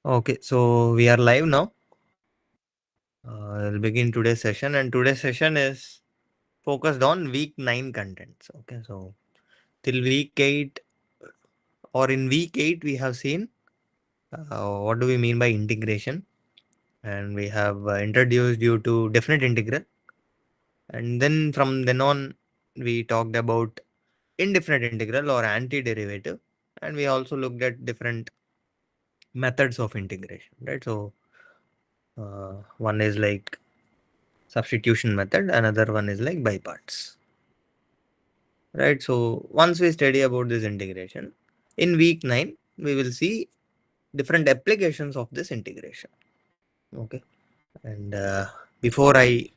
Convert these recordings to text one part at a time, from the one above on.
Okay, so we are live now. I'll begin today's session, and today's session is focused on week 9 contents. Okay, so till week 8, or in week 8, we have seen what do we mean by integration, and we have introduced you to definite integral, and then from then on, we talked about indefinite integral or antiderivative, and we also looked at different methods of integration, right? So, one is like substitution method, another one is like by parts, right? So once we study about this integration in week 9, we will see different applications of this integration. Okay, and before we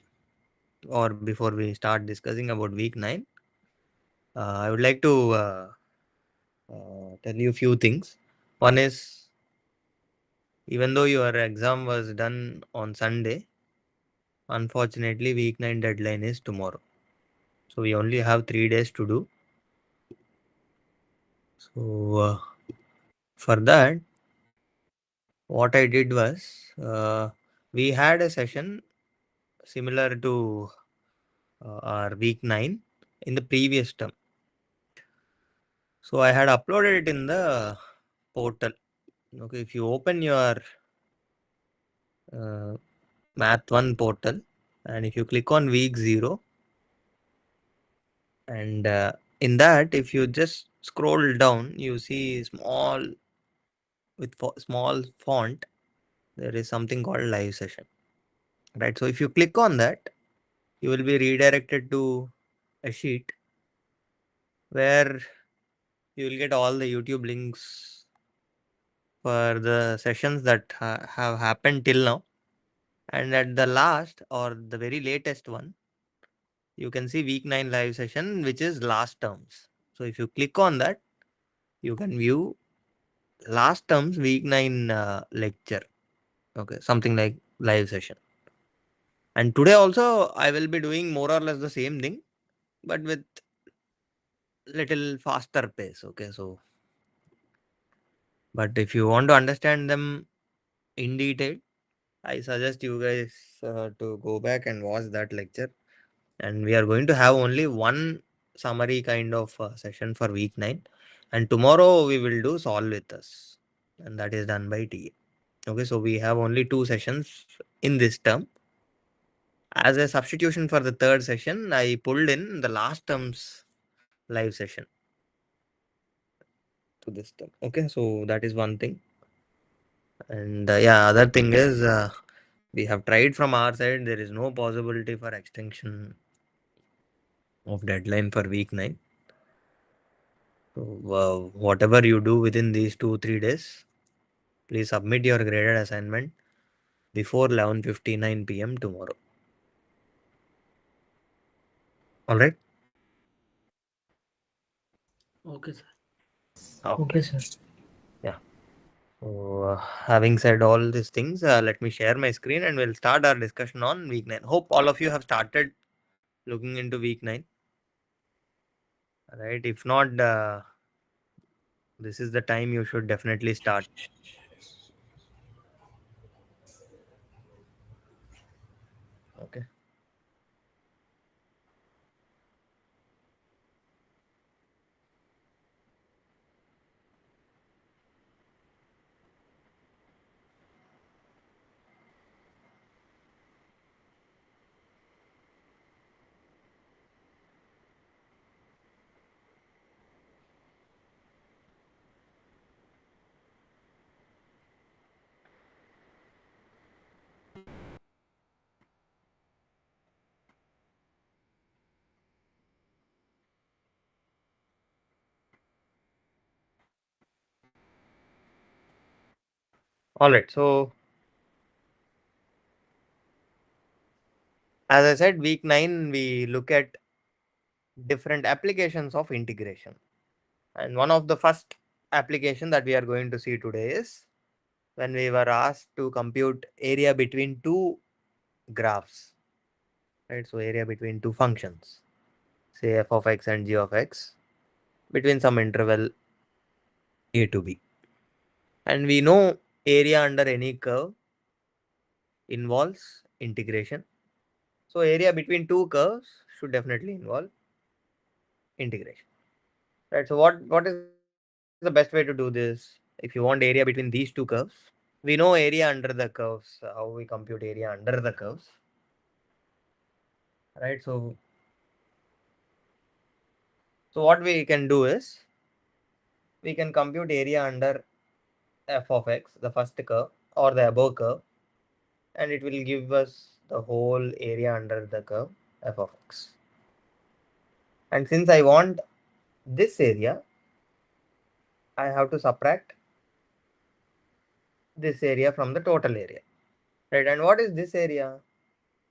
start discussing about week 9, I would like to tell you a few things. One is, even though your exam was done on Sunday, unfortunately week 9 deadline is tomorrow, so we only have 3 days to do. So for that, what I did was, we had a session similar to our week 9 in the previous term. So I had uploaded it in the portal. Okay, if you open your uh, Math 1 portal, and if you click on week 0, and in that, if you just scroll down, you see small with small font, there is something called live session, right? So if you click on that, you will be redirected to a sheet where you will get all the YouTube links for the sessions that have happened till now. And at the last or the very latest one, you can see week 9 live session, which is last terms. So if you click on that, you can view last terms week 9 lecture. Okay, something like live session. And today also, I will be doing more or less the same thing, but with little faster pace. Okay, so but if you want to understand them in detail, I suggest you guys to go back and watch that lecture. And we are going to have only one summary kind of session for week 9. And tomorrow we will do solve with us. And that is done by TA. Okay, so we have only two sessions in this term. As a substitution for the third session, I pulled in the last term's live session to this term. Okay, so that is one thing. And yeah, other thing is, we have tried from our side. There is no possibility for extension of deadline for week 9. So whatever you do within these 2 3 days, please submit your graded assignment before 11:59 p.m. tomorrow. All right. Okay, sir. Okay. Okay, sir. Yeah. So having said all these things, let me share my screen and we'll start our discussion on week 9. Hope all of you have started looking into week 9. Right. If not, this is the time you should definitely start. Okay. All right. So as I said, week 9, we look at different applications of integration. And one of the first application that we are going to see today is when we were asked to compute area between two graphs, right? So area between two functions, say f of x and g of x, between some interval a to b. And we know area under any curve involves integration. So area between two curves should definitely involve integration. Right. So what is the best way to do this? If you want area between these two curves, we know area under the curves, how we compute area under the curves. Right. So what we can do is we can compute area under f of x, the first curve or the above curve, and it will give us the whole area under the curve f of x. And since I want this area, I have to subtract this area from the total area. Right. And what is this area?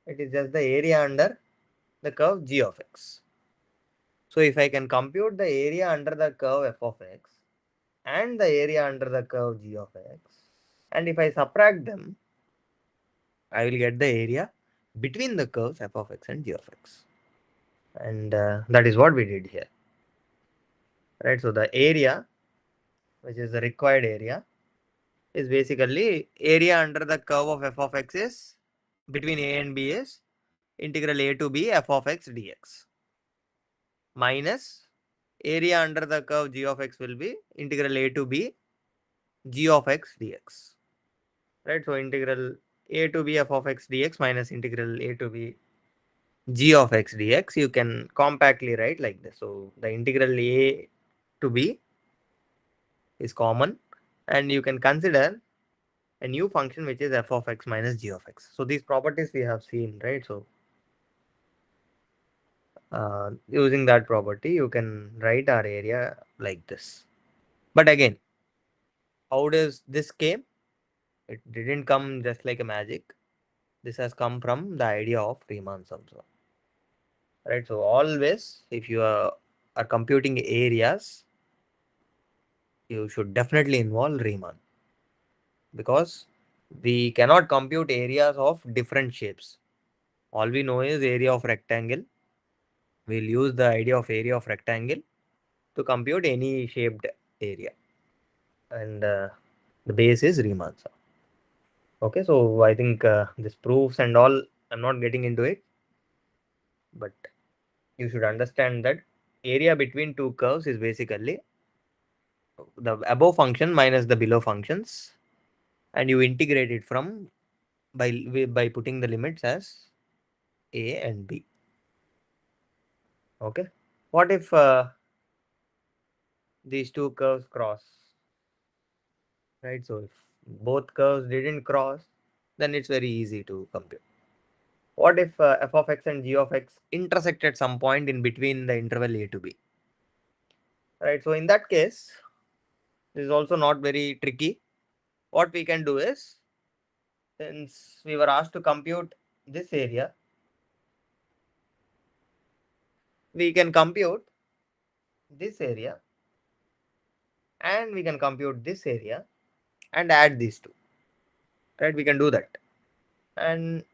It is just the area under the curve g of x. So if I can compute the area under the curve f of x and the area under the curve g of x, and if I subtract them, I will get the area between the curves f of x and g of x. And that is what we did here. Right. So the area, which is the required area, is basically area under the curve of f of x is between a and b is integral a to b f of x dx minus area under the curve g of x will be integral a to b g of x dx. Right. So integral a to b f of x dx minus integral a to b g of x dx, you can compactly write like this. So the integral a to b is common, and you can consider a new function which is f of x minus g of x. So these properties we have seen, right? So using that property, you can write our area like this. But again, how does this came? It didn't come just like a magic. This has come from the idea of Riemann sum. Right. So always, if you are computing areas, you should definitely involve Riemann, because we cannot compute areas of different shapes. All we know is area of rectangle. We'll use the idea of area of rectangle to compute any shaped area, and the base is Riemann sum. Okay, so I think this proofs and all, I'm not getting into it, but you should understand that area between two curves is basically the above function minus the below functions, and you integrate it from by putting the limits as a and b. Okay, what if these two curves cross? Right, so if both curves didn't cross, then it's very easy to compute. What if f of x and g of x intersect at some point in between the interval a to b? Right, so in that case, this is also not very tricky. What we can do is, since we were asked to compute this area, we can compute this area and we can compute this area and add these two. Right, we can do that. And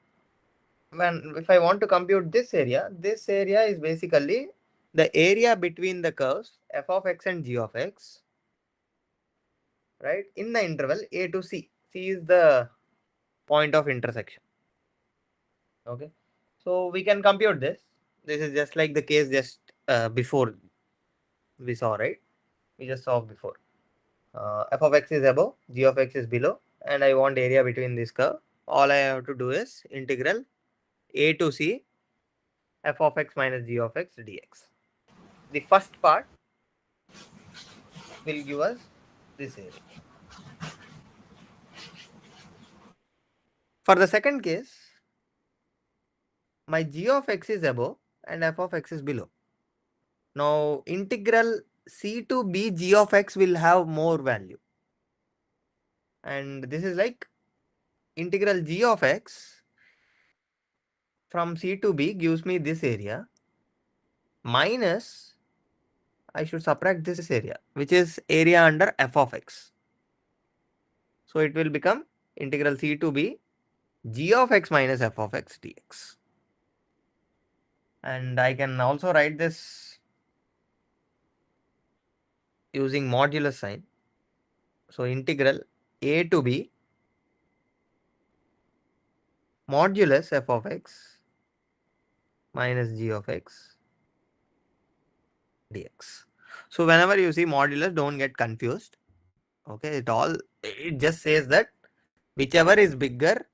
when if I want to compute this area is basically the area between the curves f of x and g of x, right, in the interval a to c. C is the point of intersection. Okay, so we can compute this. This is just like the case just before we saw, right? We just saw before. F of x is above, g of x is below, and I want area between this curve. All I have to do is integral a to c f of x minus g of x dx. The first part will give us this area. For the second case, my g of x is above and f of x is below. Now integral c to b g of x will have more value. And this is like integral g of x from c to b gives me this area minus I should subtract this area, which is area under f of x. So it will become integral c to b g of x minus f of x dx. And I can also write this using modulus sign. So integral a to b modulus f of x minus g of x dx. So whenever you see modulus, don't get confused. Okay, it just says that whichever is bigger,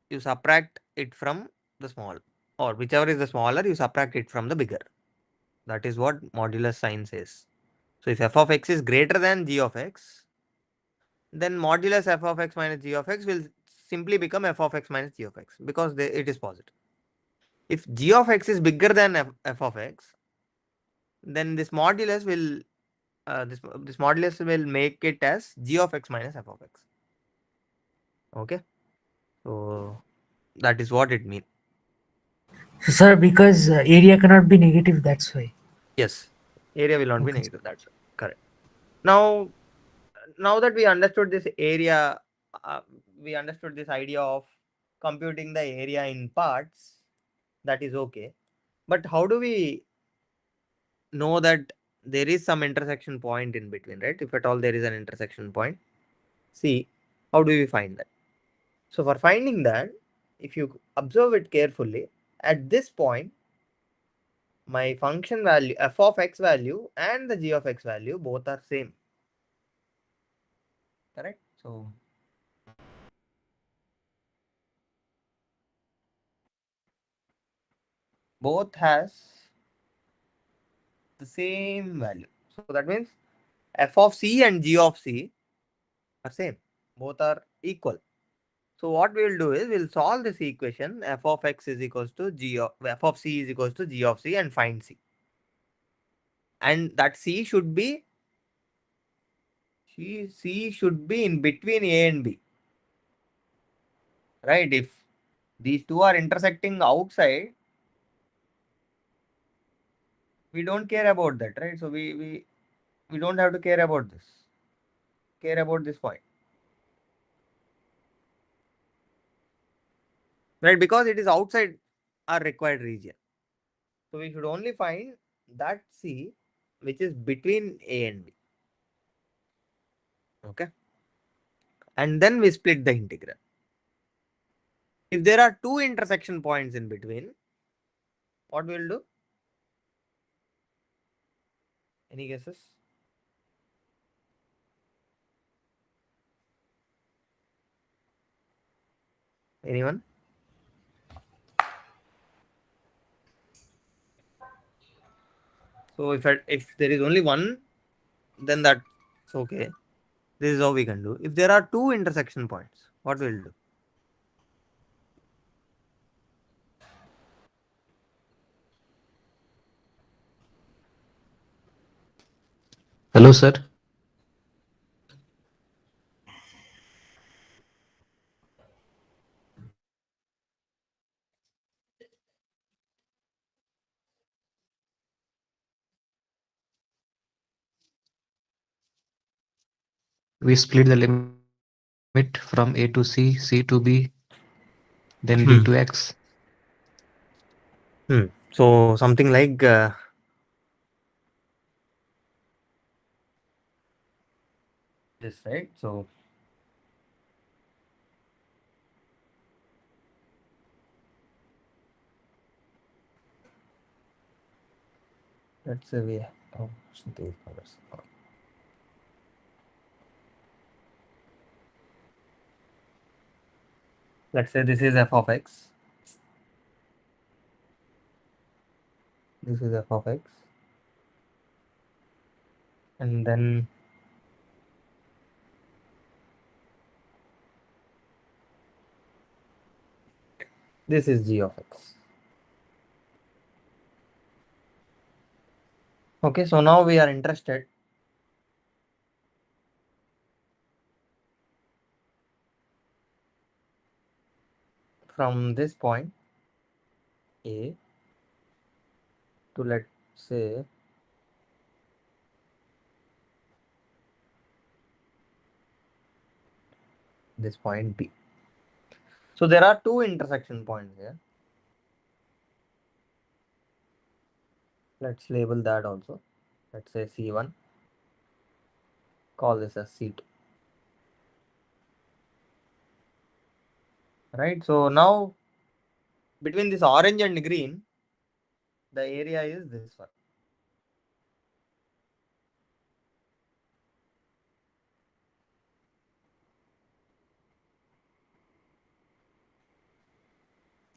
you subtract it from the small, or whichever is the smaller, you subtract it from the bigger. That is what modulus sign says. So if f of x is greater than g of x, then modulus f of x minus g of x will simply become f of x minus g of x because it is positive. If g of x is bigger than f of x, then this modulus will this modulus will make it as g of x minus f of x. Okay, so that is what it means. So, sir, because area cannot be negative, that's why. Yes, area will not be Okay. negative. That's correct. Now that we understood this area, uh, we understood this idea of computing the area in parts. That is okay. But how do we know that there is some intersection point in between, right? If at all there is an intersection point, see, how do we find that? So for finding that, if you observe it carefully, at this point, my function value, f of x value and the g of x value both are same, correct? So both has the same value. So that means f of c and g of c are same. Both are equal. So what we will do is we'll solve this equation f of x is equals to f of c is equals to g of c and find c. And that c should be in between a and b. Right? If these two are intersecting outside, we don't care about that, right? So we don't have to care about this. Care about this point. Right? Because it is outside our required region. So we should only find that C which is between A and B. Okay. And then we split the integral. If there are two intersection points in between, what we'll do? Any guesses? Anyone? So if there is only one, then that's okay. This is how we can do. If there are two intersection points, what we'll do? Hello, sir. We split the limit from a to c to b, then b to Hmm. x. So something like this, right? So let's say we oh, these colors. Let's say this is f of x. This is f of x. And then this is g of x. Okay, so now we are interested from this point A to, let's say, this point B. So there are two intersection points here. Let's label that also. Let's say C1. Call this as C2. right? So now between this orange and green, the area is this one.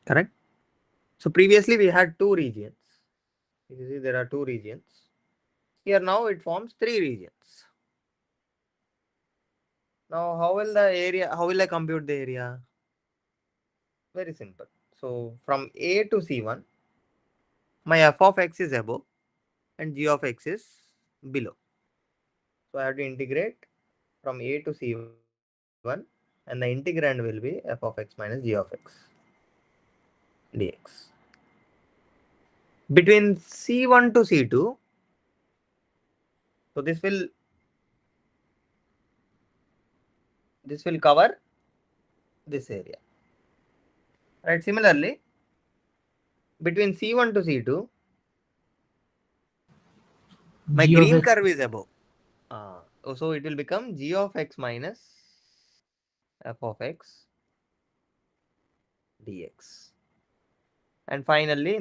Correct? So previously we had two regions. You see there are two regions. Here now it forms three regions. Now how will I compute the area? Very simple. So from A to C1, my f of x is above and g of x is below. So I have to integrate from A to C1 and the integrand will be f of x minus g of x dx. Between C1 to C2, so this will cover this area. Right. Similarly, between C1 to C2, my G of green x. curve is above. So it will become g of x minus f of x dx. And finally,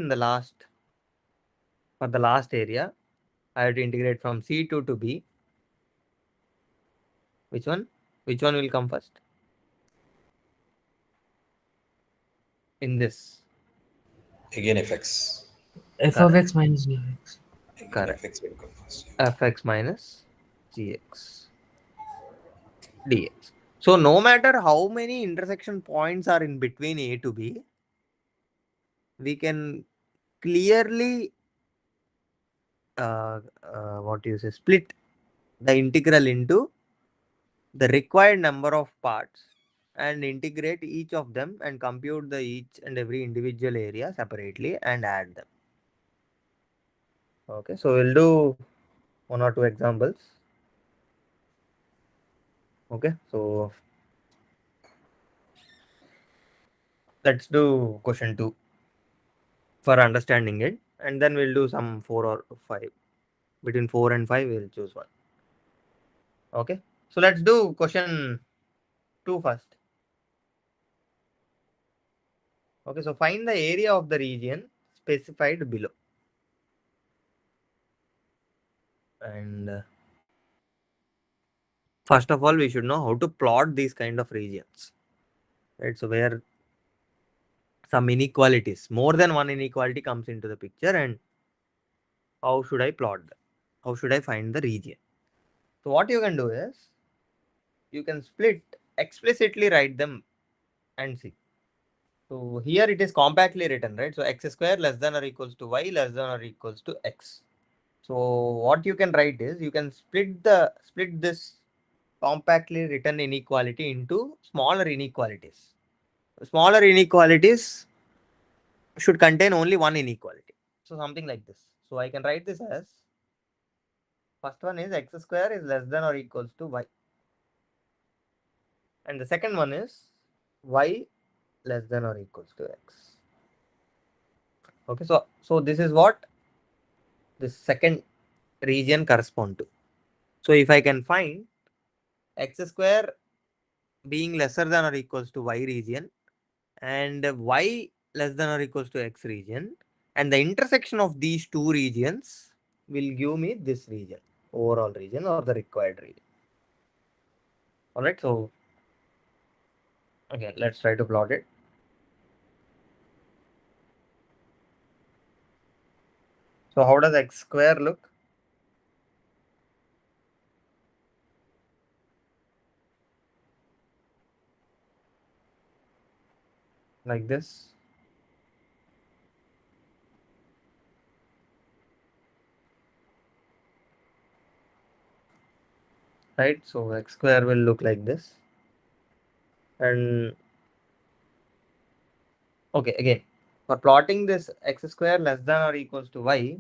for the last area, I have to integrate from C2 to B. Which one? Which one will come first? In this. Again fx. F of Correct. x minus g of x. Again Correct. fx will come first. Fx minus gx dx. So no matter how many intersection points are in between A to B, we can clearly what do you say, split the integral into the required number of parts and integrate each of them and compute the each and every individual area separately and add them. Okay, so we'll do one or two examples. Okay, so let's do question 2 for understanding it, and then we'll do some 4 or 5. Between 4 and 5, we'll choose one. Okay, so let's do question 2 first. Okay, so find the area of the region specified below. And first of all, we should know how to plot these kind of regions. Right, so where some inequalities, more than one inequality comes into the picture, and how should I plot them? How should I find the region? So what you can do is, you can explicitly write them and see. So here it is compactly written, right? So x square less than or equals to y less than or equals to x. So what you can write is, you can split this compactly written inequality into smaller inequalities. Smaller inequalities should contain only one inequality. So something like this. So I can write this as, first one is x square is less than or equals to y. And the second one is y less than or equals to x. Okay, so this is what this second region correspond to. So if I can find x square being lesser than or equals to y region and y less than or equals to x region, and the intersection of these two regions will give me this region, overall region or the required region. All right, so again, let's try to plot it. So how does x square look? Like this. Right, so x square will look like this. And okay, again, for plotting this x square less than or equals to y,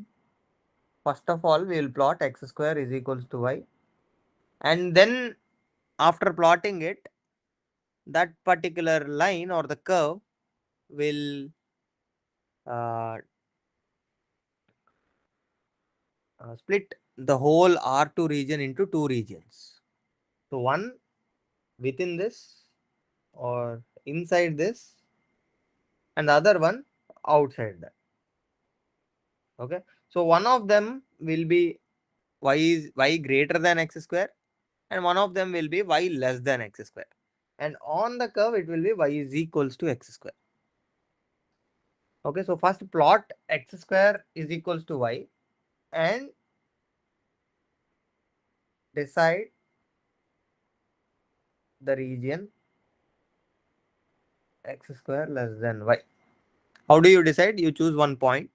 first of all, we will plot x square is equals to y. And then after plotting it, that particular line or the curve will uh, split the whole R2 region into two regions. So one within this or inside this and the other one outside that. Okay. So one of them will be y greater than x square and one of them will be y less than x square. And on the curve, it will be y is equals to x square. Okay, so first plot x square is equals to y and decide the region x square less than y. How do you decide? You choose one point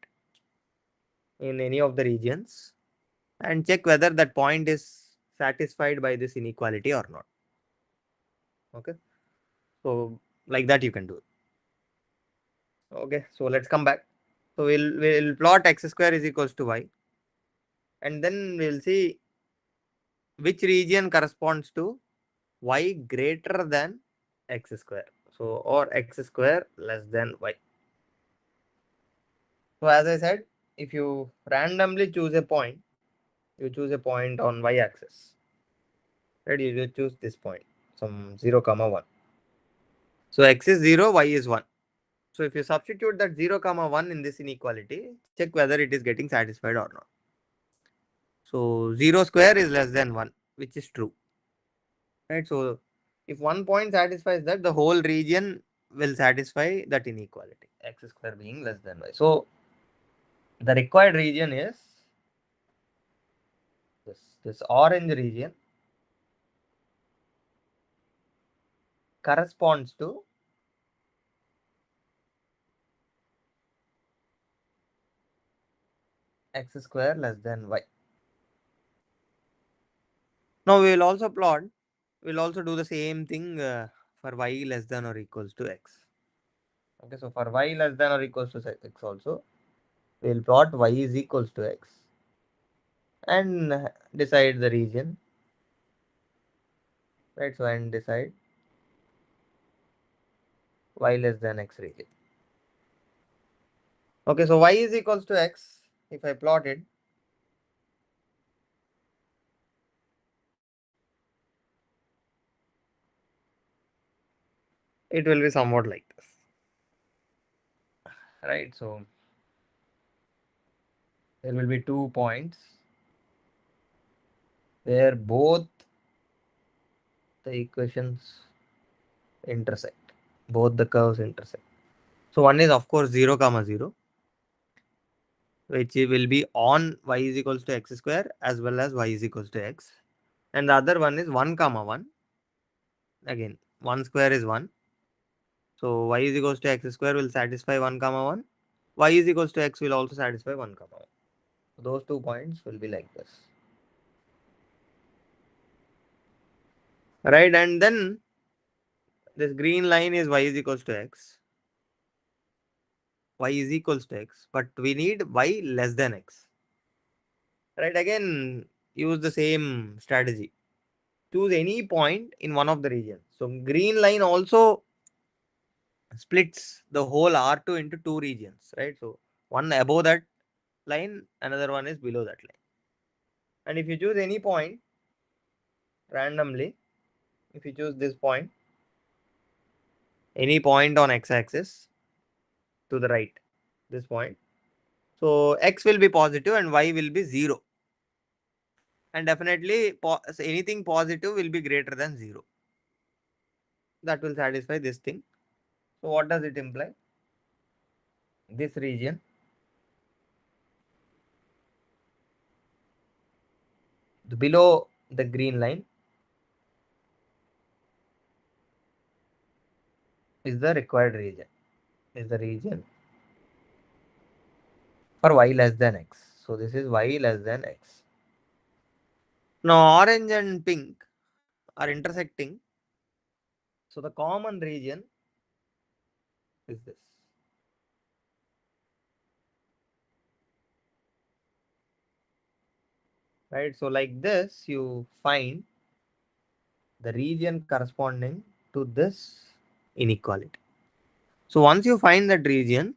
in any of the regions and check whether that point is satisfied by this inequality or not. Okay, so like that you can do it. Okay, so let's come back. So we'll plot x square is equals to y and then we'll see which region corresponds to y greater than x square. So or x square less than y. So as I said, if you randomly choose a point, you choose a point on y axis, right? You just choose this point, some 0 comma 1. So x is 0, y is 1. So if you substitute that 0 comma 1 in this inequality, check whether it is getting satisfied or not. So 0 square is less than 1, which is true, right? So if one point satisfies that, the whole region will satisfy that inequality, x square being less than y. So the required region is this orange region corresponds to x square less than y. Now we will also plot, we'll also do the same thing for y less than or equals to x. Okay, so for y less than or equals to x also, we will plot y is equals to x and decide the region, right? So and decide y less than x region. Okay, so y is equals to x. If I plot it, it will be somewhat like this, right? So there will be 2 points where both the equations intersect, both the curves intersect. So one is of course 0 comma 0, which will be on y is equals to x square as well as y is equals to x, and the other one is 1 comma 1. Again 1 square is 1, so y is equals to x square will satisfy 1 comma 1, y is equals to x will also satisfy 1 comma 1. So those 2 points will be like this, right? And then this green line is y is equals to x, y is equals to x, but we need y less than x, right? Again use the same strategy, choose any point in one of the regions. So green line also splits the whole R2 into 2 regions, right? So one above that line, another one is below that line. And if you choose any point randomly, if you choose this point, any point on x-axis to the right, this point, so x will be positive and y will be 0. And definitely anything positive will be greater than 0. That will satisfy this thing. So what does it imply? This region below the green line is the required region, is the region for y less than x. So this is y less than x. Now orange and pink are intersecting. So the common region is this. Right? So like this, you find the region corresponding to this inequality. So once you find that region,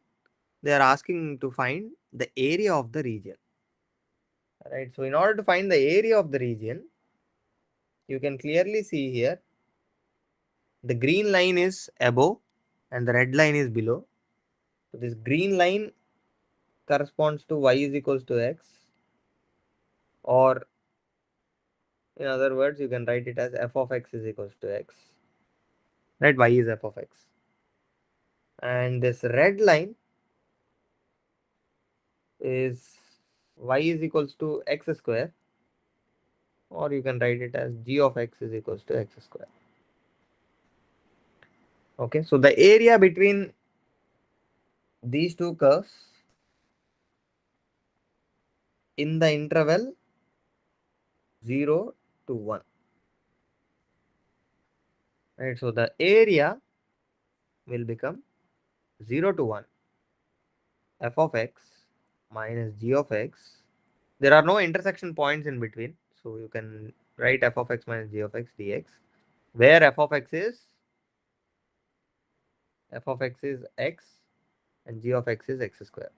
they are asking to find the area of the region. Right? So in order to find the area of the region, you can clearly see here the green line is above and the red line is below. So this green line corresponds to y is equals to x, or in other words, you can write it as f of x is equals to x. Right, y is f of x. And this red line is y is equals to x square, or you can write it as g of x is equals to x square. Okay, so the area between these two curves in the interval 0 to 1. Right, so the area will become 0 to 1 f of x minus g of x. There are no intersection points in between, so you can write f of x minus g of x dx, where f of x is x and g of x is x square.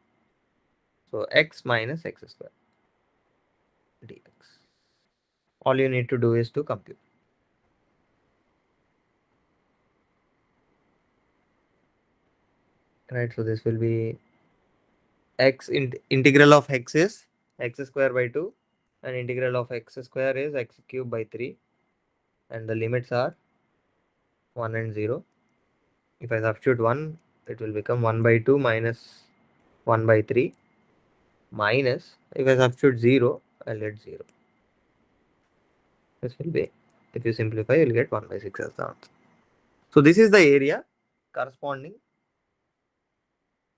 So x minus x square dx. All you need to do is to compute. Right, so this will be x integral of x is x square by 2, and integral of x square is x cube by 3, and the limits are 1 and 0. If I substitute 1, it will become 1 by 2 minus 1 by 3, minus, if I substitute 0, I'll get 0. This will be, if you simplify, you'll get 1 by 6 as the answer. So this is the area corresponding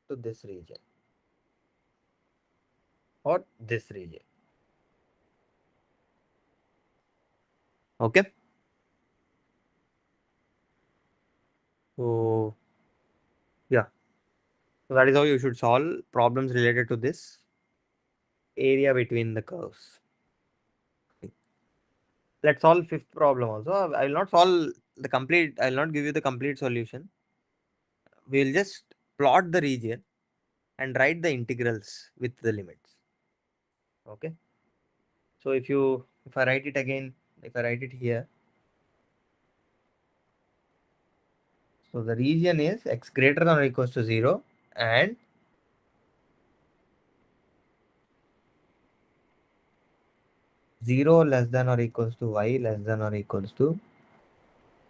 to this region, or this region. Okay. So yeah, so that is how you should solve problems related to this area between the curves. Let's solve fifth problem also. I will not solve the complete, I will not give you the complete solution. We will just plot the region and write the integrals with the limits. Okay. So if I write it again, if I write it here, so the region is x greater than or equals to 0 and zero less than or equals to y less than or equals to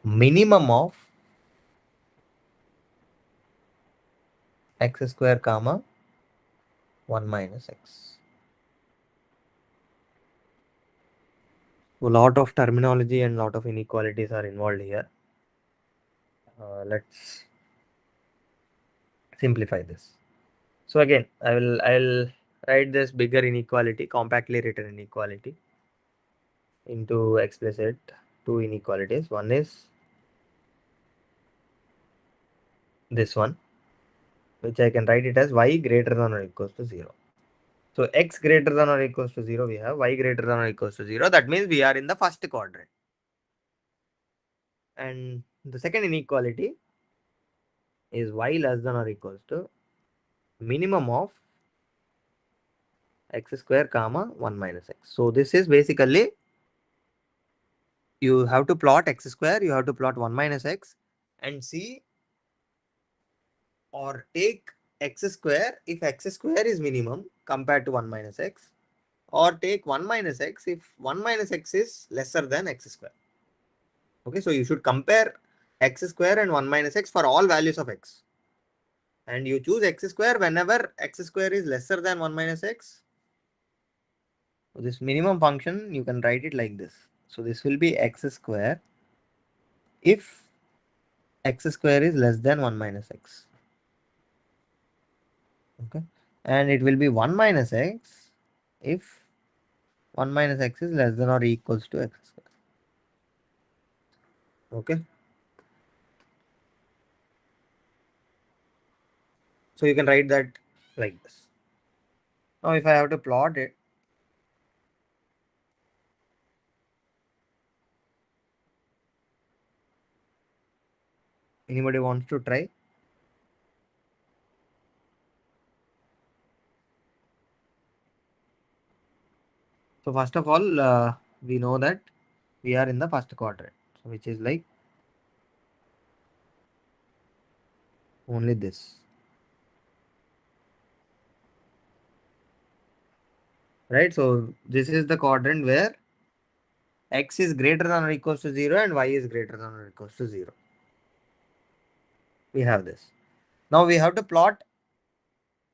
minimum of x square comma 1 minus x. So a lot of terminology and lot of inequalities are involved here. Let's simplify this. So again, I'll write this bigger inequality, compactly written inequality, into explicit two inequalities. One is this one, which I can write it as y greater than or equals to 0. So x greater than or equals to 0, we have y greater than or equals to 0. That means we are in the first quadrant. And the second inequality is y less than or equals to minimum of x square comma 1 minus x. So this is basically, you have to plot x square, you have to plot 1 minus x and see or take x square if x square is minimum compared to 1 minus x, or take 1 minus x if 1 minus x is lesser than x square. Okay, so you should compare x square and 1 minus x for all values of x. And you choose x square whenever x square is lesser than 1 minus x. So this minimum function, you can write it like this. So this will be x square if x square is less than 1 minus x. Okay, and it will be 1 minus x if 1 minus x is less than or equals to x square. Okay, so you can write that like this. Now if I have to plot it, anybody wants to try? So first of all, we know that we are in the first quadrant, which is like Only this. Right? So this is the quadrant where x is greater than or equals to 0 and y is greater than or equals to 0. We have this. Now we have to plot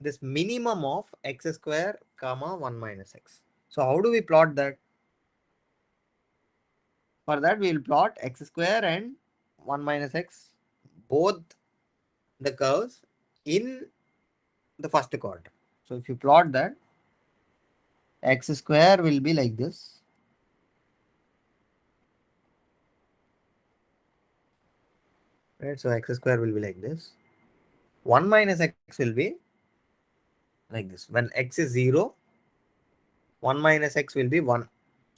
this minimum of x square comma 1 minus x. So how do we plot that? For that we will plot x square and 1 minus x, both the curves in the first quadrant. So if you plot that, x square will be like this. Right? So x square will be like this. 1 minus x will be like this. When x is 0, 1 minus x will be 1.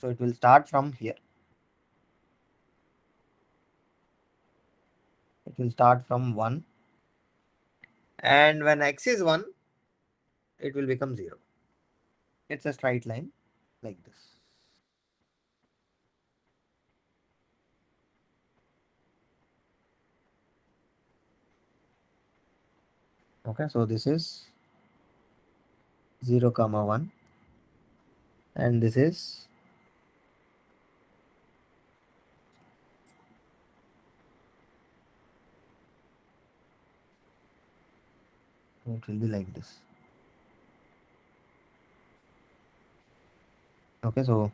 So it will start from here. It will start from 1. And when x is 1, it will become 0. It's a straight line like this. Okay, so this is 0 comma 1 and this is it will be like this. Okay, so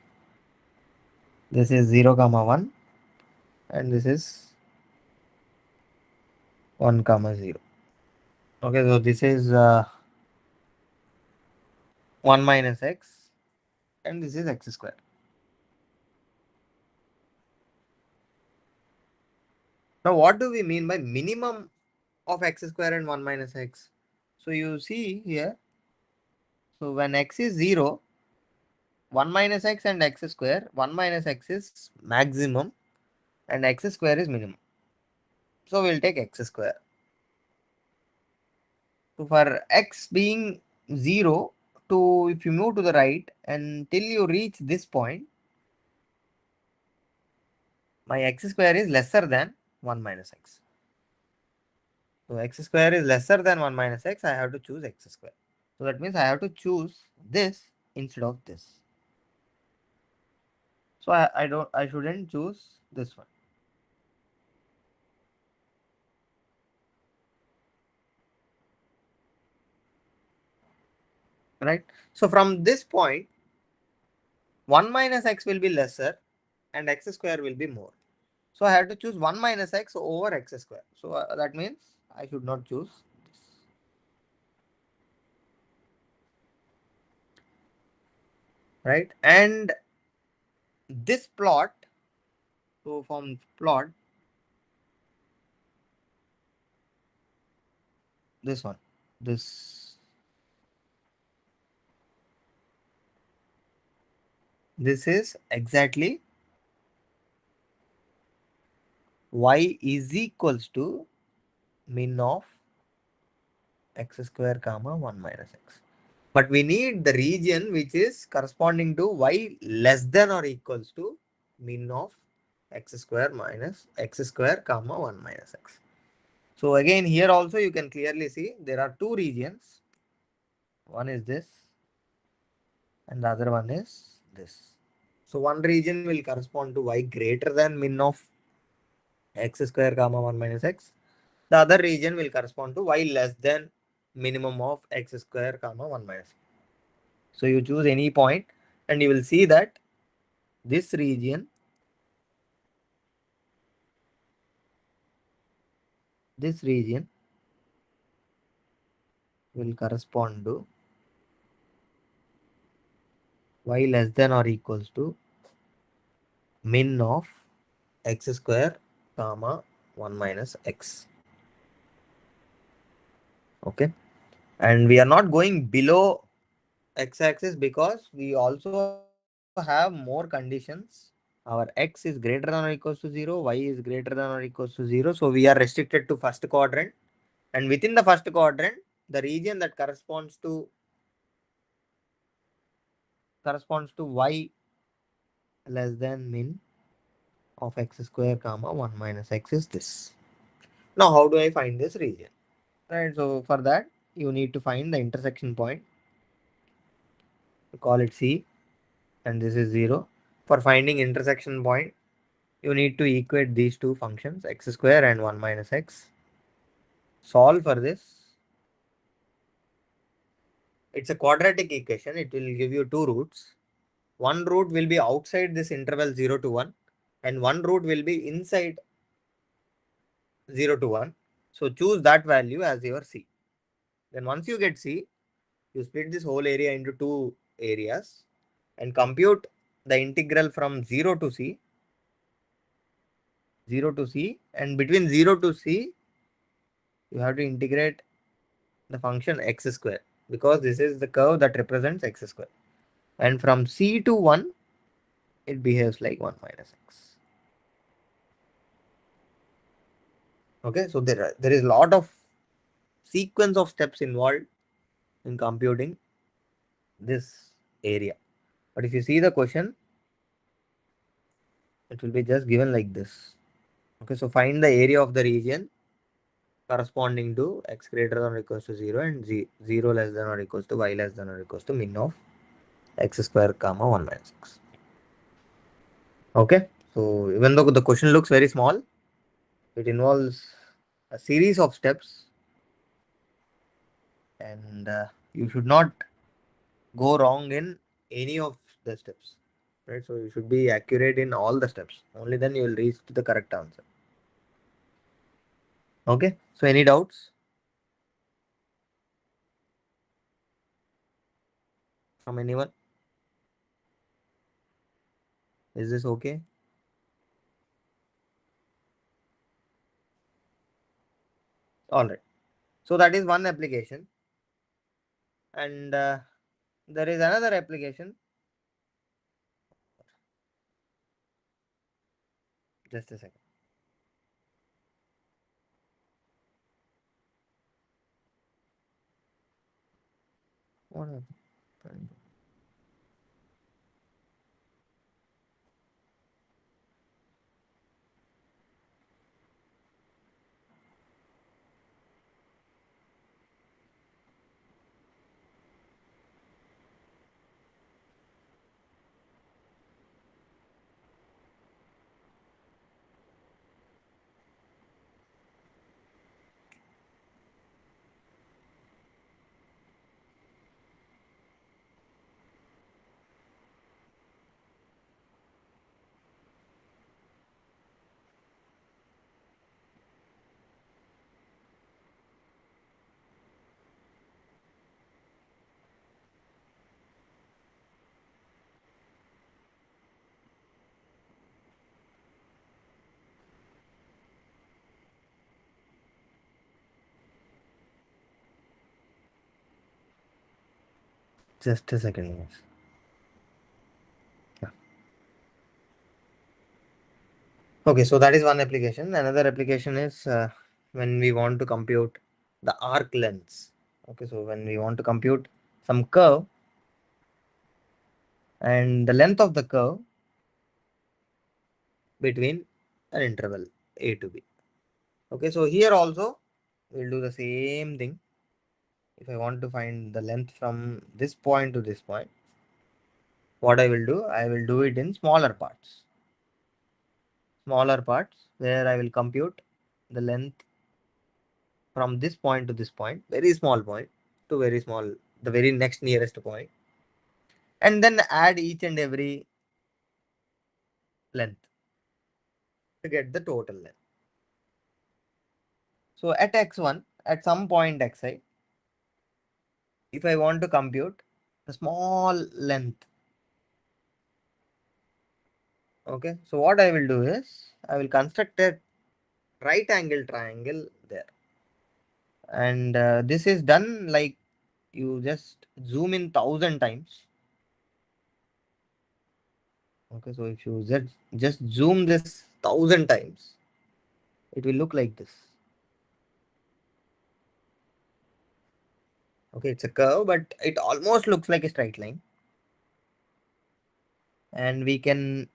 this is 0 comma 1 and this is 1 comma 0. Okay, so this is 1 minus x and this is x square. Now what do we mean by minimum of x square and 1 minus x? So you see here, so when x is 0, 1 minus x and x square, 1 minus x is maximum and x square is minimum. So we'll take x square. So for x being 0 to, if you move to the right until you reach this point, my x square is lesser than 1 minus x. So x square is lesser than 1 minus x, I have to choose x square. So that means I have to choose this instead of this. So I shouldn't choose this one. Right? So from this point, 1 minus x will be lesser and x square will be more. So I have to choose 1 minus x over x square. So that means I should not choose this. Right? And this plot, so from plot, this one, this is exactly y is equals to min of x square comma 1 minus x. But we need the region which is corresponding to y less than or equals to min of x square minus x square comma 1 minus x. So again here also you can clearly see there are two regions. One is this and the other one is this. So one region will correspond to y greater than min of x square comma 1 minus x. The other region will correspond to y less than minimum of x square comma 1 minus x. So you choose any point and you will see that this region will correspond to y less than or equals to min of x square comma 1 minus x. Okay, and we are not going below x-axis because we also have more conditions. Our x is greater than or equals to 0, y is greater than or equals to 0. So we are restricted to first quadrant, and within the first quadrant, the region that corresponds to y less than min of x square comma 1 minus x is this. Now how do I find this region? right? So for that, you need to find the intersection point. Call it C, and this is 0. For finding intersection point, you need to equate these two functions, x square and 1 minus x. Solve for this. It's a quadratic equation. It will give you two roots. One root will be outside this interval 0 to 1, and one root will be inside 0 to 1. So choose that value as your C. Then once you get C, you split this whole area into two areas and compute the integral from 0 to C. 0 to C, and between 0 to C, you have to integrate the function x square, because this is the curve that represents x square. And from C to 1, it behaves like 1 minus x. Okay, so there is a lot of sequence of steps involved in computing this area. But if you see the question, it will be just given like this. Okay, so find the area of the region corresponding to x greater than or equals to 0 and 0 less than or equals to y less than or equals to min of x square comma 1 minus x. Okay, so even though the question looks very small, it involves a series of steps, and you should not go wrong in any of the steps, right? So you should be accurate in all the steps. Only then you will reach to the correct answer. Okay, so any doubts from anyone? Is this okay? All right. So that is one application, and there is another application. Just a second. What happened? Just a second, guys. Yeah. Okay, so that is one application. Another application is when we want to compute the arc lengths. Okay, so when we want to compute some curve and the length of the curve between an interval a to b. Okay, so here also we'll do the same thing. If I want to find the length from this point to this point, what I will do, I will do it in smaller parts. Smaller parts where I will compute the length from this point to this point, very small point to very small, the very next nearest point, and then add each and every length to get the total length. So at x1, at some point xi, if I want to compute the small length, okay, so what I will do is I will construct a right angle triangle there, and this is done like you just zoom in 1,000 times. Okay, so if you just zoom this 1,000 times, it will look like this. Okay, it's a curve, but it almost looks like a straight line. And we can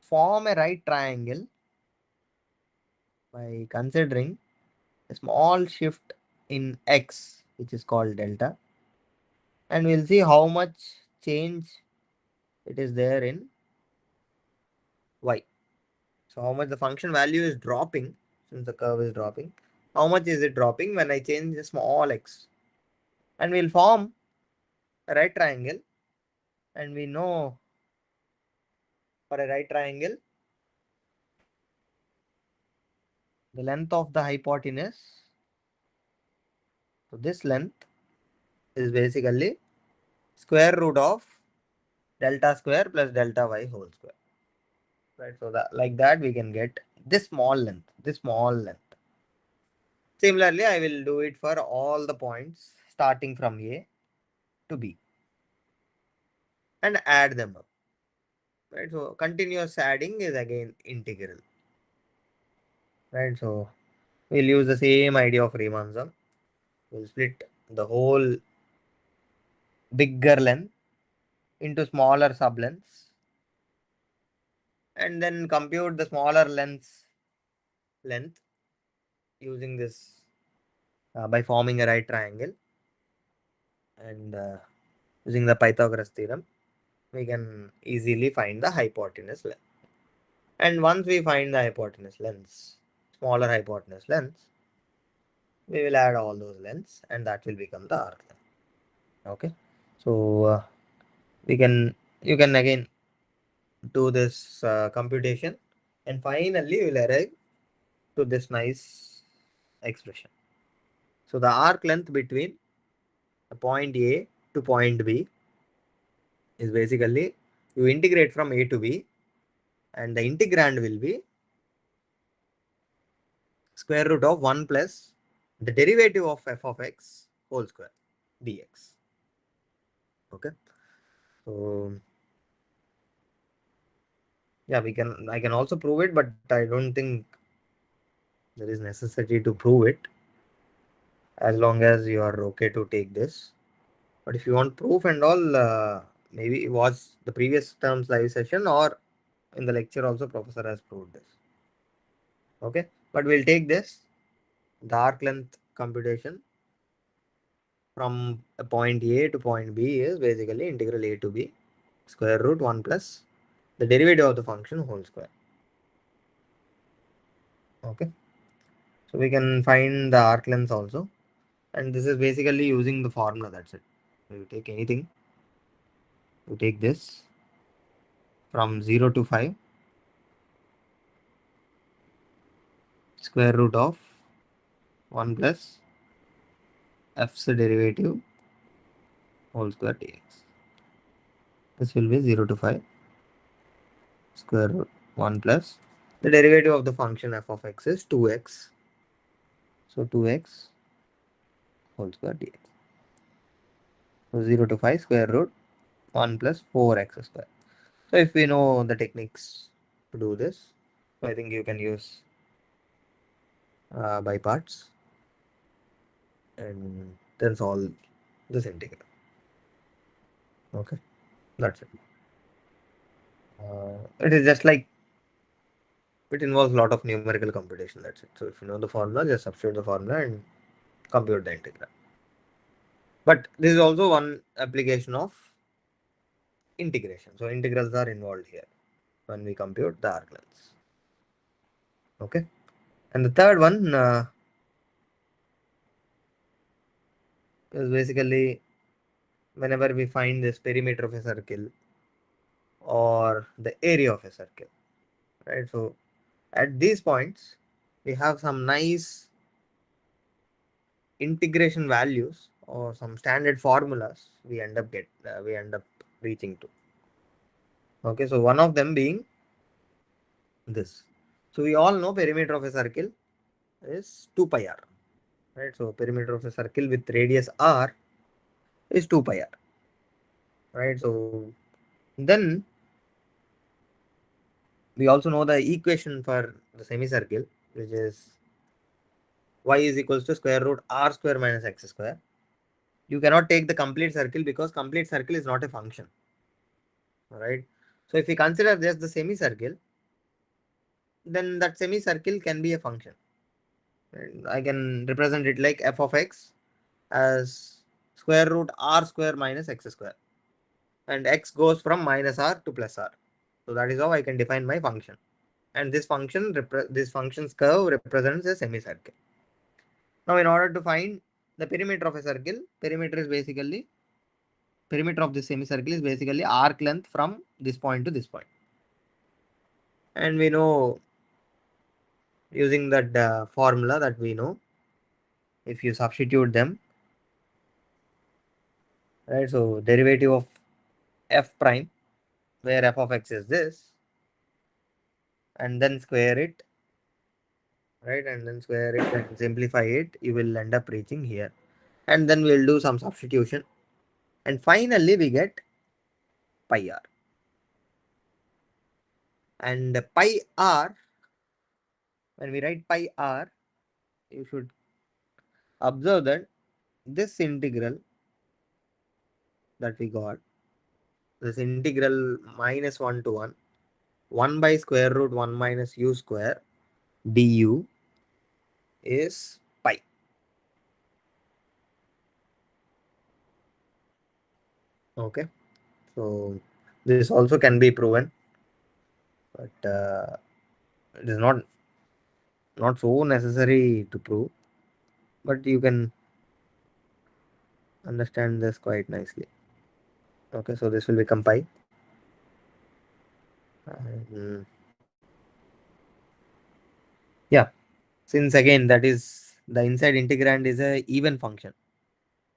form a right triangle by considering a small shift in x, which is called delta, and we'll see how much change it is there in y. So how much the function value is dropping, since the curve is dropping, how much is it dropping when I change the small x? And we'll form a right triangle, and we know for a right triangle, the length of the hypotenuse, so this length is basically square root of delta square plus delta y whole square. Right, so that like that we can get this small length, this small length. Similarly, I will do it for all the points starting from A to B and add them up. Right, so continuous adding is again integral. Right, so we'll use the same idea of Riemann sum. We'll split the whole bigger length into smaller sublengths and then compute the smaller length using this by forming a right triangle and using the Pythagoras theorem, we can easily find the hypotenuse length. And once we find the hypotenuse lengths, smaller hypotenuse lengths, we will add all those lengths and that will become the arc length. Okay, so you can again do this computation and finally we will arrive to this nice expression. So the arc length between point A to point B is basically you integrate from A to B and the integrand will be square root of 1 plus the derivative of f of x whole square dx. Okay, so yeah, I can also prove it, but I don't think there is necessity to prove it as long as you are okay to take this. But if you want proof and all, maybe watch the previous terms live session or in the lecture also professor has proved this. Okay, but we'll take this, the arc length computation from a point A to point B is basically integral A to B square root 1 plus the derivative of the function whole square. Okay, so we can find the arc length also, and this is basically using the formula, that's it. So you take anything, you take this from 0 to 5 square root of 1 plus f's derivative whole square dx. This will be 0 to 5 square root 1 plus the derivative of the function f of x is 2x. So 2x whole square dx. So 0 to 5 square root 1 plus 4x square. So if we know the techniques to do this, I think you can use by parts and then solve this integral. Okay, that's it. It is just like it involves a lot of numerical computation. That's it. So if you know the formula, just substitute the formula and compute the integral. But this is also one application of integration. So integrals are involved here when we compute the arc lengths. Okay, and the third one is basically whenever we find this perimeter of a circle or the area of a circle, right? So at these points, we have some nice integration values or some standard formulas we end up reaching to. Okay, so one of them being this. So we all know perimeter of a circle is 2 pi r, right? So perimeter of a circle with radius r is 2 pi r, right? So then we also know the equation for the semicircle, which is y is equals to square root r square minus x square. You cannot take the complete circle because complete circle is not a function. Alright. So if we consider just the semicircle, then that semicircle can be a function. And I can represent it like f of x as square root r square minus x square, and x goes from minus r to plus r. So that is how I can define my function. And this function's curve represents a semicircle. Now, in order to find the perimeter of a circle, perimeter of this semicircle is basically arc length from this point to this point. And we know, using that formula that we know, if you substitute them, right? So derivative of f prime, where f of x is this, and then square it, right? And then square it and simplify it, you will end up reaching here. And then we'll do some substitution. And finally, we get pi r. And pi r, when we write pi r, you should observe that this integral that we got, this integral minus 1 to 1 by square root 1 minus u square du is pi. Okay, so this also can be proven, but it is not so necessary to prove, but you can understand this quite nicely. Okay, so this will become pi. And, yeah, since again that is the inside integrand is a even function.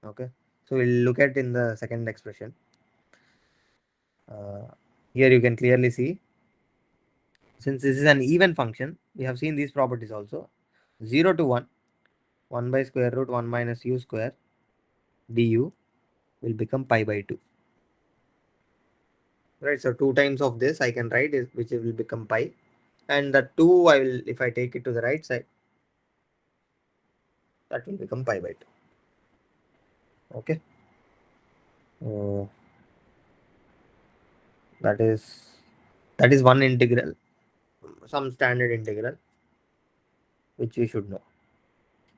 Okay, so we'll look at in the second expression. Here you can clearly see, since this is an even function, we have seen these properties also. 0 to 1 by square root 1 minus u square du will become pi by 2. Right, so 2 times of this I can write, which will become pi. And the 2, I will, if I take it to the right side, that will become pi by 2. Okay. So that is one integral, some standard integral, which we should know.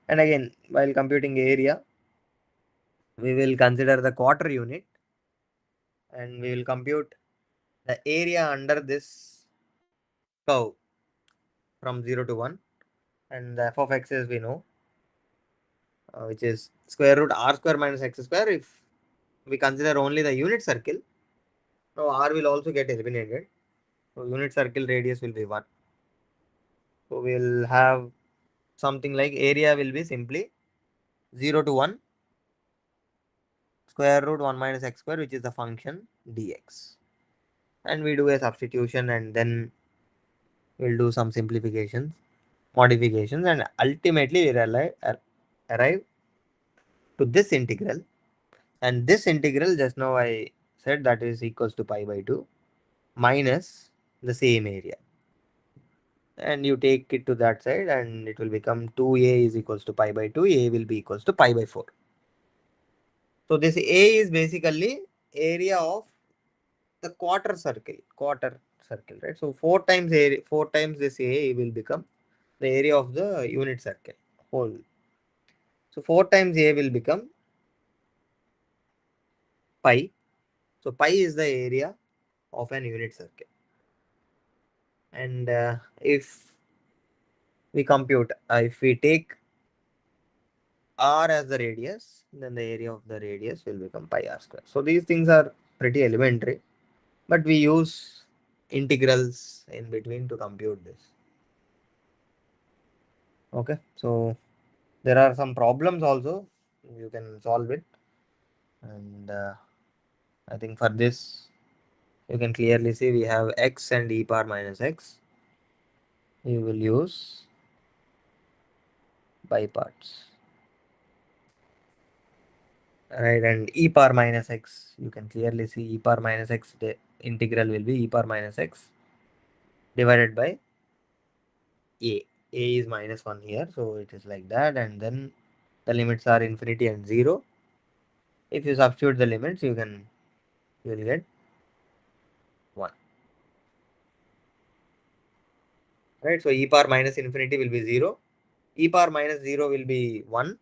And again, while computing area, we will consider the quarter unit, and we will compute the area under this curve from 0 to 1. And the f of x is, we know, which is square root r square minus x square. If we consider only the unit circle, now r will also get eliminated. So unit circle radius will be 1. So we'll have something like area will be simply 0 to 1 square root 1 minus x square, which is the function dx. And we do a substitution, and then we'll do some simplifications, modifications, and ultimately we arrive to this integral. And this integral, just now I said, that is equals to pi by 2 minus the same area. And you take it to that side, and it will become 2a is equals to pi by 2. A will be equals to pi by 4. So this a is basically area of the quarter circle, right? So 4 times area, 4 times this a will become the area of the unit circle whole. So 4 times a will become pi. So pi is the area of an unit circle. And if we compute, if we take r as the radius, then the area of the radius will become pi r square. So these things are pretty elementary, but we use integrals in between to compute this. Okay, so there are some problems also, you can solve it. And I think for this, you can clearly see we have x and e power minus x. You will use by parts. Right, and e power minus x, you can clearly see e power minus x, the integral will be e power minus x divided by a. A is minus 1 here, so it is like that, and then the limits are infinity and 0. If you substitute the limits, you will get 1. Right, so e power minus infinity will be 0, e power minus 0 will be 1.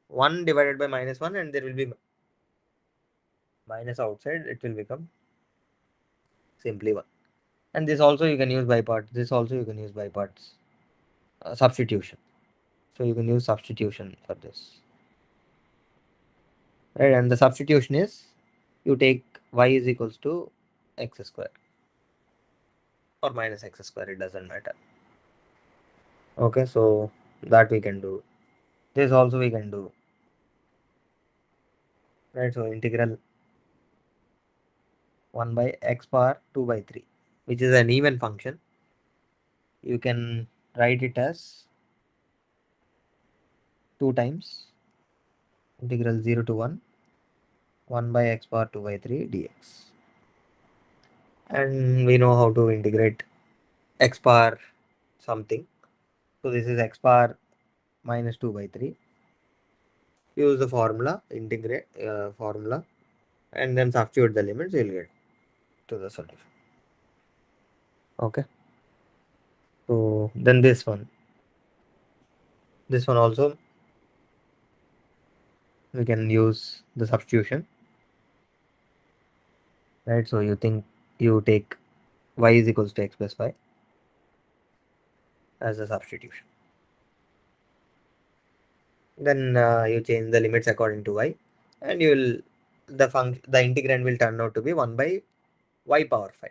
1 divided by minus 1, and there will be minus outside. It will become simply 1. And this also you can use by parts. This also you can use by parts. Substitution. So you can use substitution for this. Right, and the substitution is you take y is equals to x square or minus x square, it doesn't matter. Okay, so that we can do. This also we can do. Right, so integral 1 by x power 2 by 3, which is an even function. You can write it as 2 times integral 0 to 1 by x power 2 by 3 dx. And we know how to integrate x power something. So this is x power minus 2 by 3. Use the formula, integrate formula, and then substitute the limits, you'll get to the solution. Okay. So then this one also we can use the substitution. Right, so you take y is equals to x plus 5 as a substitution. Then you change the limits according to y, and the integrand will turn out to be 1 by y power 5,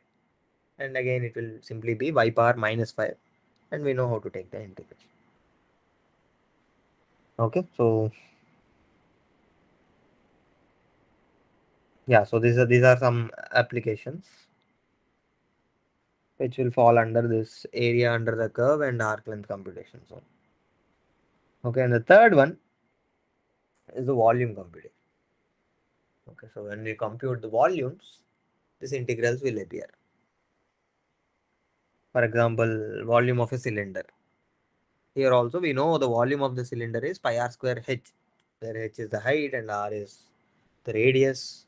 and again it will simply be y power minus 5, and we know how to take the integration. Okay, so yeah, so these are some applications which will fall under this area under the curve and arc length computation zone. Okay, and the third one is the volume computation. Okay, so when we compute the volumes, these integrals will appear. For example, volume of a cylinder. Here also we know the volume of the cylinder is pi r square h, where h is the height and r is the radius,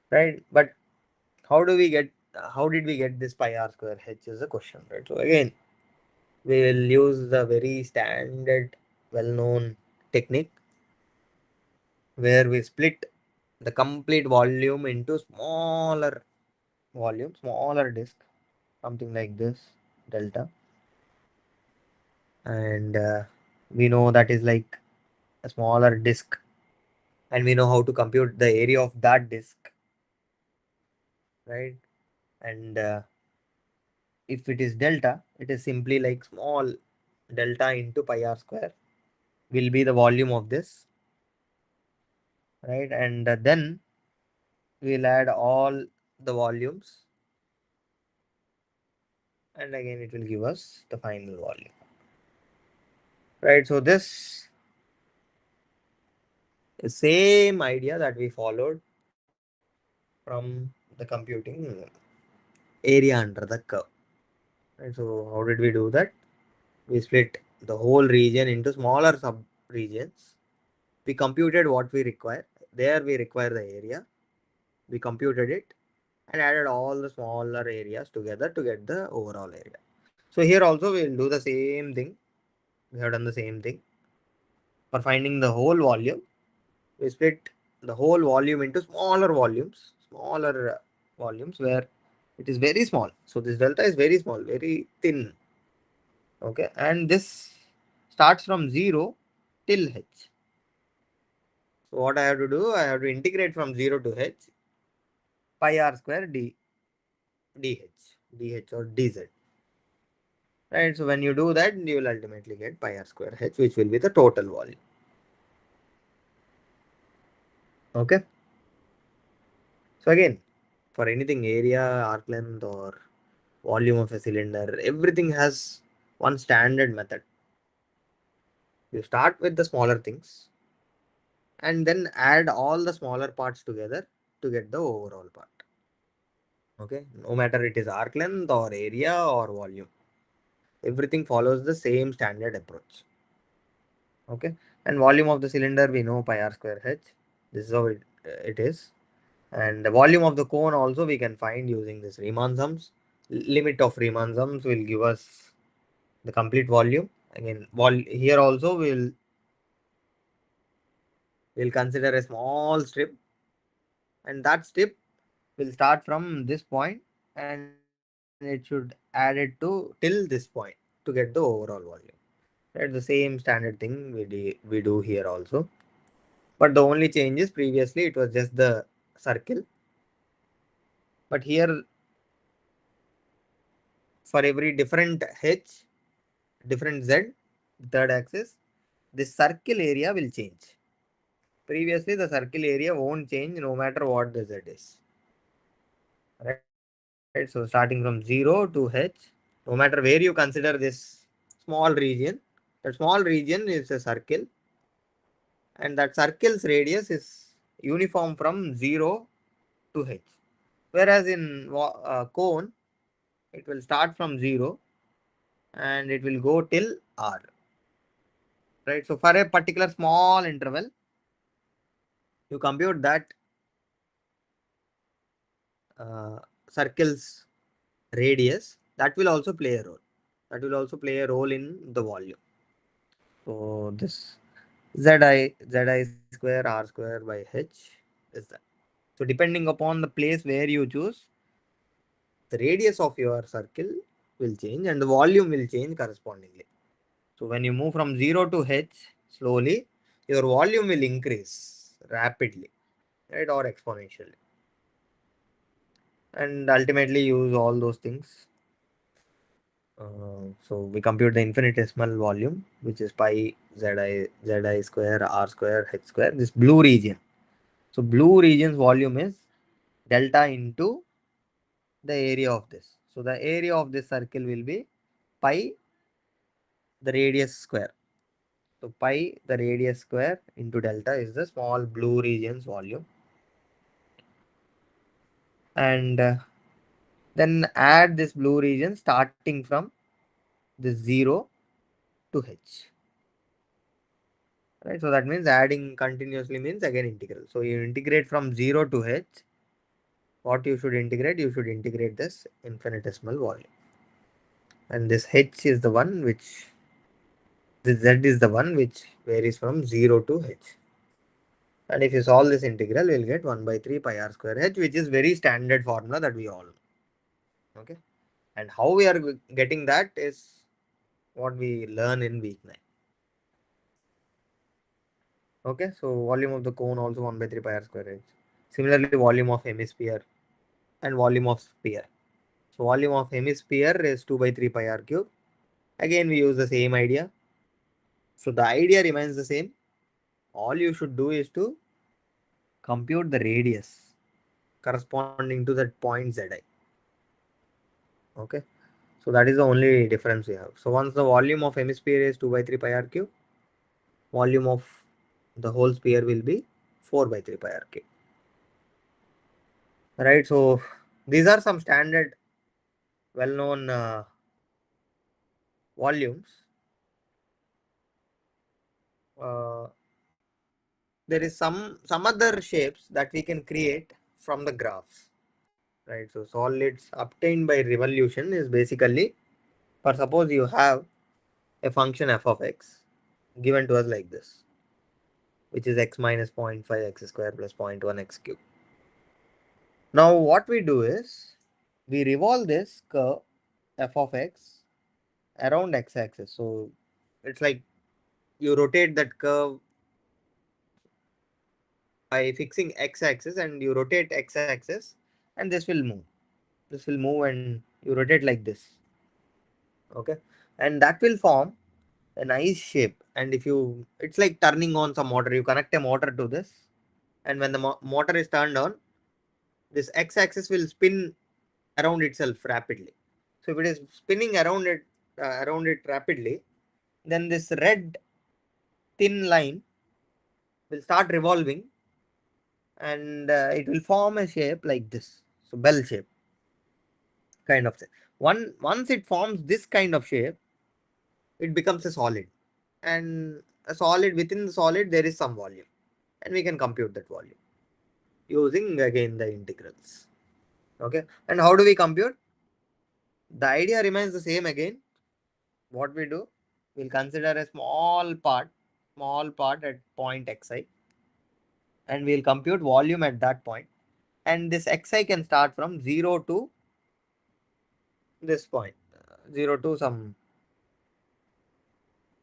right? But how did we get this pi r square h is the question, right? So again, we will use the very standard, well-known technique where we split the complete volume into smaller volume, smaller disk, something like this, delta, and we know that is like a smaller disk, and we know how to compute the area of that disk, right? And if it is delta, it is simply like small delta into pi r square will be the volume of this, right? And then we'll add all the volumes, and again it will give us the final volume, right? So this is same idea that we followed from the computing area under the curve, right? So how did we do that? We split the whole region into smaller sub regions. We computed what we require. There we require the area. We computed it and added all the smaller areas together to get the overall area. So here also we will do the same thing. We have done the same thing. For finding the whole volume, we split the whole volume into smaller volumes where it is very small. So this delta is very small, very thin. Okay, and this starts from 0 till h. So what I have to do, I have to integrate from 0 to h pi r square dh or dz. Right, so when you do that, you will ultimately get pi r square h, which will be the total volume. Okay. So again, for anything area, arc length, or volume of a cylinder, everything has one standard method. You start with the smaller things and then add all the smaller parts together to get the overall part. Okay, no matter it is arc length or area or volume, everything follows the same standard approach. Okay, and volume of the cylinder we know pi r square h. This is how it is. And the volume of the cone also we can find using this Riemann sums. Limit of Riemann sums will give us the complete volume again, here also we'll consider a small strip, and that strip will start from this point and it should add it to till this point to get the overall volume. Right, the same standard thing we do here also, but the only change is previously it was just the circle, but here for every different h, different z, third axis, this circle area will change. Previously the circle area won't change no matter what the z is. Right, so starting from 0 to h, no matter where you consider this small region, that small region is a circle, and that circle's radius is uniform from 0 to h. Whereas in cone, it will start from 0 and it will go till r. Right, so for a particular small interval, you compute that circle's radius, that will also play a role. That will also play a role in the volume. So this zi square r square by h is that. So depending upon the place where you choose, the radius of your circle will change and the volume will change correspondingly. So when you move from 0 to h slowly, your volume will increase rapidly, right, or exponentially. And ultimately use all those things. So we compute the infinitesimal volume, which is pi zi square r square h square, this blue region. So blue region's volume is delta into the area of this. So the area of this circle will be pi the radius square. So pi the radius square into delta is the small blue region's volume. And then add this blue region starting from the 0 to h. Right, so that means adding continuously means again integral. So you integrate from 0 to h. What you should integrate? You should integrate this infinitesimal volume. And this h is the one which, this z is the one which varies from 0 to h. And if you solve this integral, we'll get 1 by 3 pi r square h, which is very standard formula that we all know. Okay. And how we are getting that is what we learn in week 9. Okay. So volume of the cone also 1 by 3 pi r square h. Similarly, volume of hemisphere and volume of sphere. So volume of hemisphere is 2 by 3 pi r cube. Again, we use the same idea. So the idea remains the same. All you should do is to compute the radius corresponding to that point zi. Okay. So that is the only difference we have. So once the volume of hemisphere is 2 by 3 pi r cube, volume of the whole sphere will be 4 by 3 pi r cube. Right. So these are some standard well-known volumes. Uh, there is some other shapes that we can create from the graphs. Right. So solids obtained by revolution is basically, for suppose you have a function f of x given to us like this, which is x minus 0.5 x square plus 0.1 x cube. Now what we do is we revolve this curve f of x around x axis. So it's like you rotate that curve by fixing x axis and you rotate x axis and this will move. This will move and you rotate like this. Okay. And that will form a nice shape. And if you, it's like turning on some motor, you connect a motor to this. And when the motor is turned on, this x axis will spin around itself rapidly. So if it is spinning around it rapidly, then this red thin line will start revolving and it will form a shape like this. So bell shape kind of thing. Once it forms this kind of shape, it becomes a solid. And a solid, within the solid there is some volume. And we can compute that volume using again the integrals. Okay. And how do we compute? The idea remains the same again. What we do? we'll consider a small part at point xi, and we'll compute volume at that point. And this xi can start from 0 to this point, 0 to some,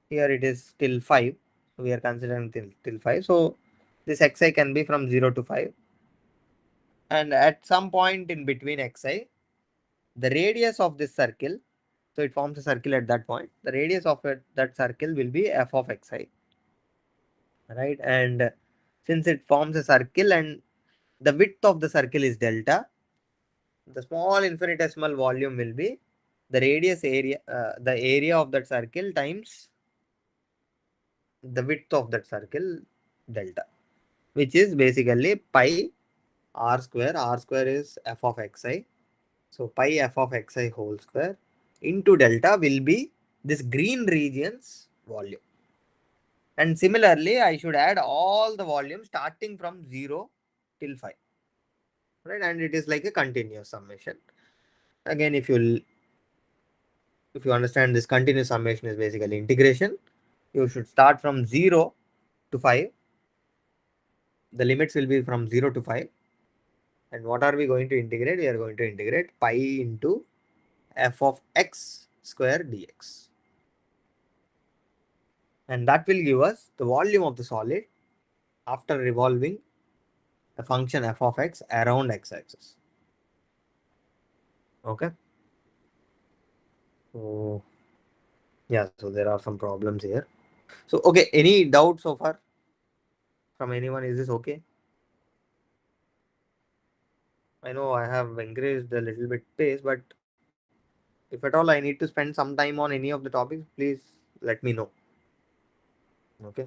here it is till 5. So we are considering till 5. So this xi can be from 0 to 5. And at some point in between xi, the radius of this circle, so it forms a circle at that point, the radius of that circle will be f of xi, right? And since it forms a circle and the width of the circle is delta, the small infinitesimal volume will be the radius area, the area of that circle times the width of that circle delta, which is basically pi r square. R square is f of xi. So pi f of xi whole square into delta will be this green region's volume. And similarly, I should add all the volume starting from 0 till 5. Right? And it is like a continuous summation. Again, if you understand, this continuous summation is basically integration. You should start from 0 to 5. The limits will be from 0 to 5. And what are we going to integrate? We are going to integrate pi into f of x square dx. And that will give us the volume of the solid after revolving a function f of x around x-axis. Okay. So yeah, so there are some problems here. So okay, any doubt so far from anyone? Is this okay? I know I have increased a little bit pace, but if at all I need to spend some time on any of the topics, please let me know. Okay.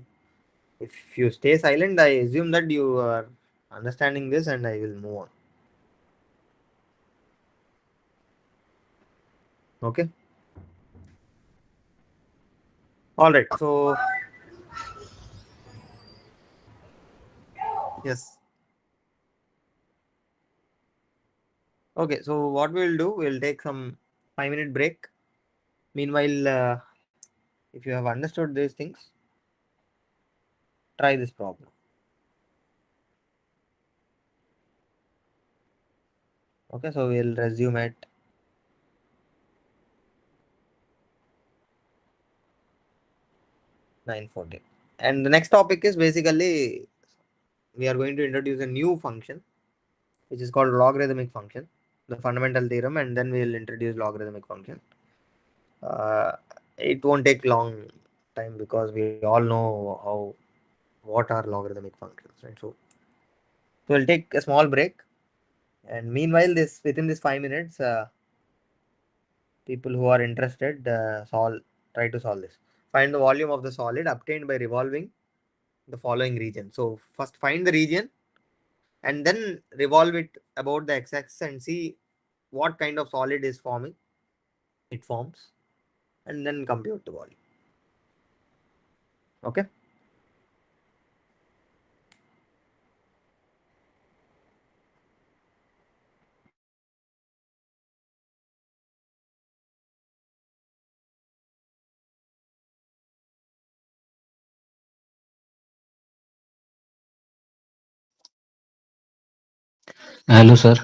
If you stay silent, I assume that you are understanding this and I will move on. Okay. All right. So yes. Okay. So what we'll do, we'll take some 5-minute break. Meanwhile, if you have understood these things, try this problem. Okay. So we'll resume at 9:40. And the next topic is basically we are going to introduce a new function which is called logarithmic function, the fundamental theorem, and then we will introduce logarithmic function. It won't take long time because we all know what are logarithmic functions, right? So we'll take a small break, and meanwhile, this within this 5 minutes, people who are interested try to solve this. Find the volume of the solid obtained by revolving the following region. So first find the region and then revolve it about the x-axis and see what kind of solid is forming. It forms, and then compute the volume. Okay. Hello, sir.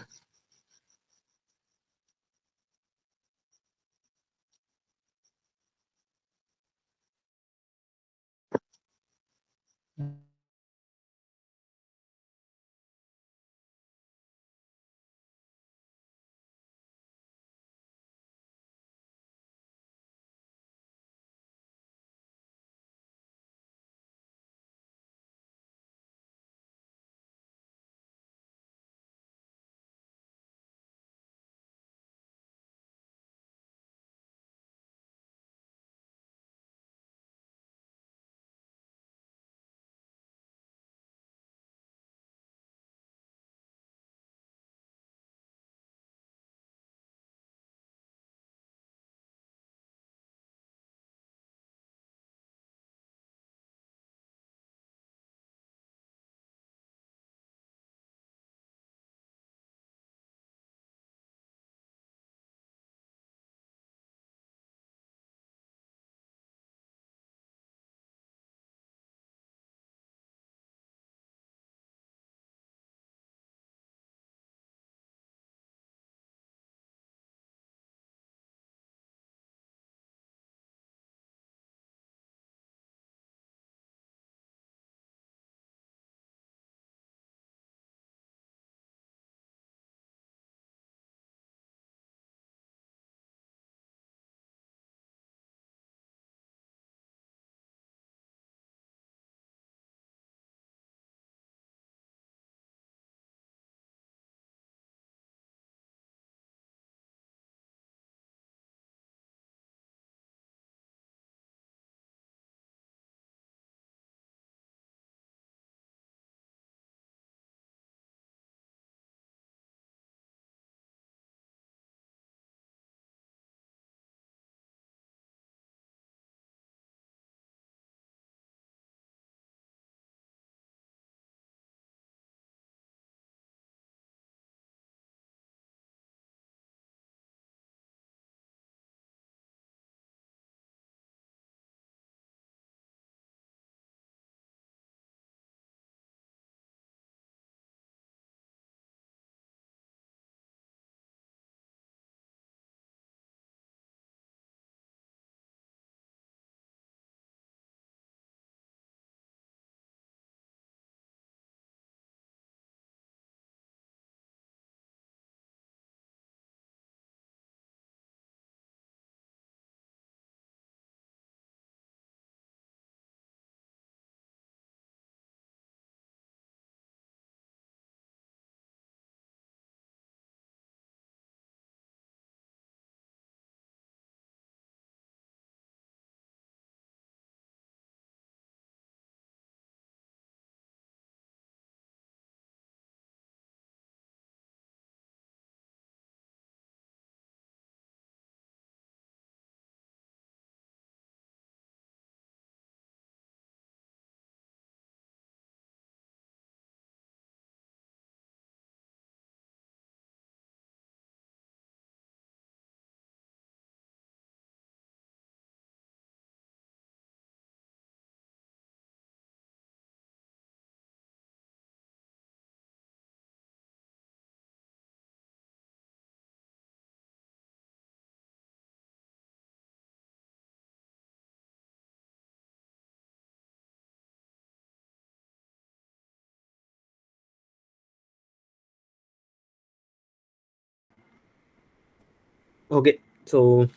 Okay, so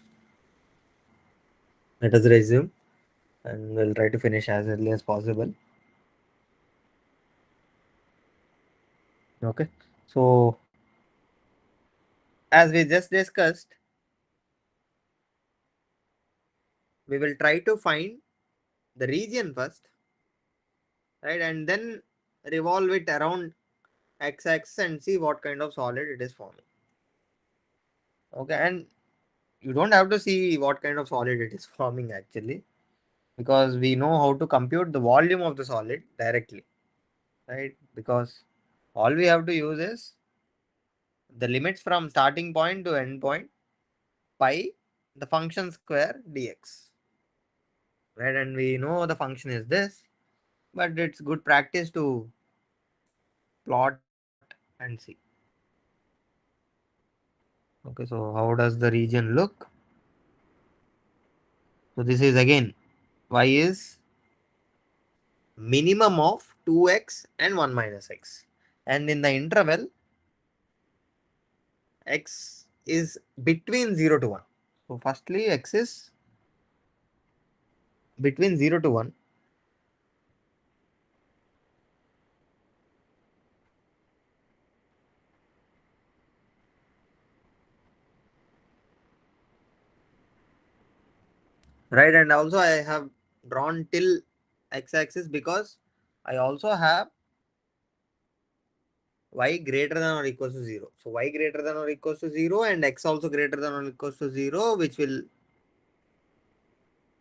let us resume and we'll try to finish as early as possible. Okay, so as we just discussed, we will try to find the region first, right? And then revolve it around x-axis and see what kind of solid it is forming. Okay, and you don't have to see what kind of solid it is forming actually, because we know how to compute the volume of the solid directly, right? Because all we have to use is the limits from starting point to end point pi the function square dx, right? And we know the function is this, but it's good practice to plot and see. Okay, so how does the region look? So this is again y is minimum of 2x and 1 minus x, and in the interval x is between 0 to 1. So firstly x is between 0 to 1, right? And also I have drawn till x-axis because I also have y greater than or equals to 0. So y greater than or equals to 0 and x also greater than or equals to 0, which will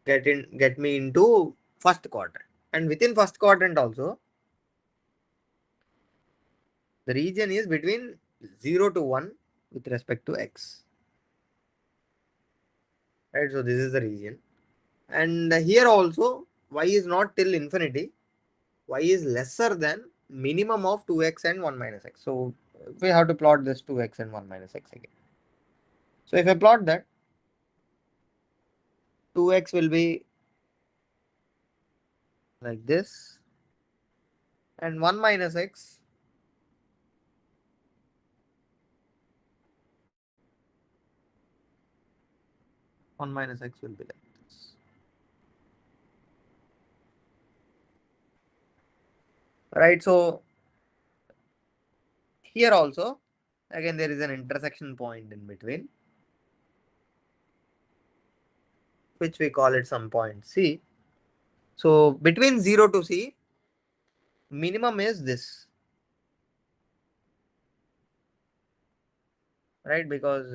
get me into first quadrant. And within first quadrant also, the region is between 0 to 1 with respect to x. Right, so this is the region. And here also y is not till infinity, y is lesser than minimum of 2x and 1 minus x. So we have to plot this 2x and 1 minus x again. So if I plot that, 2x will be like this and 1 minus x will be like this. Right, so here also again there is an intersection point in between, which we call it some point C. So between 0 to C, minimum is this, right? Because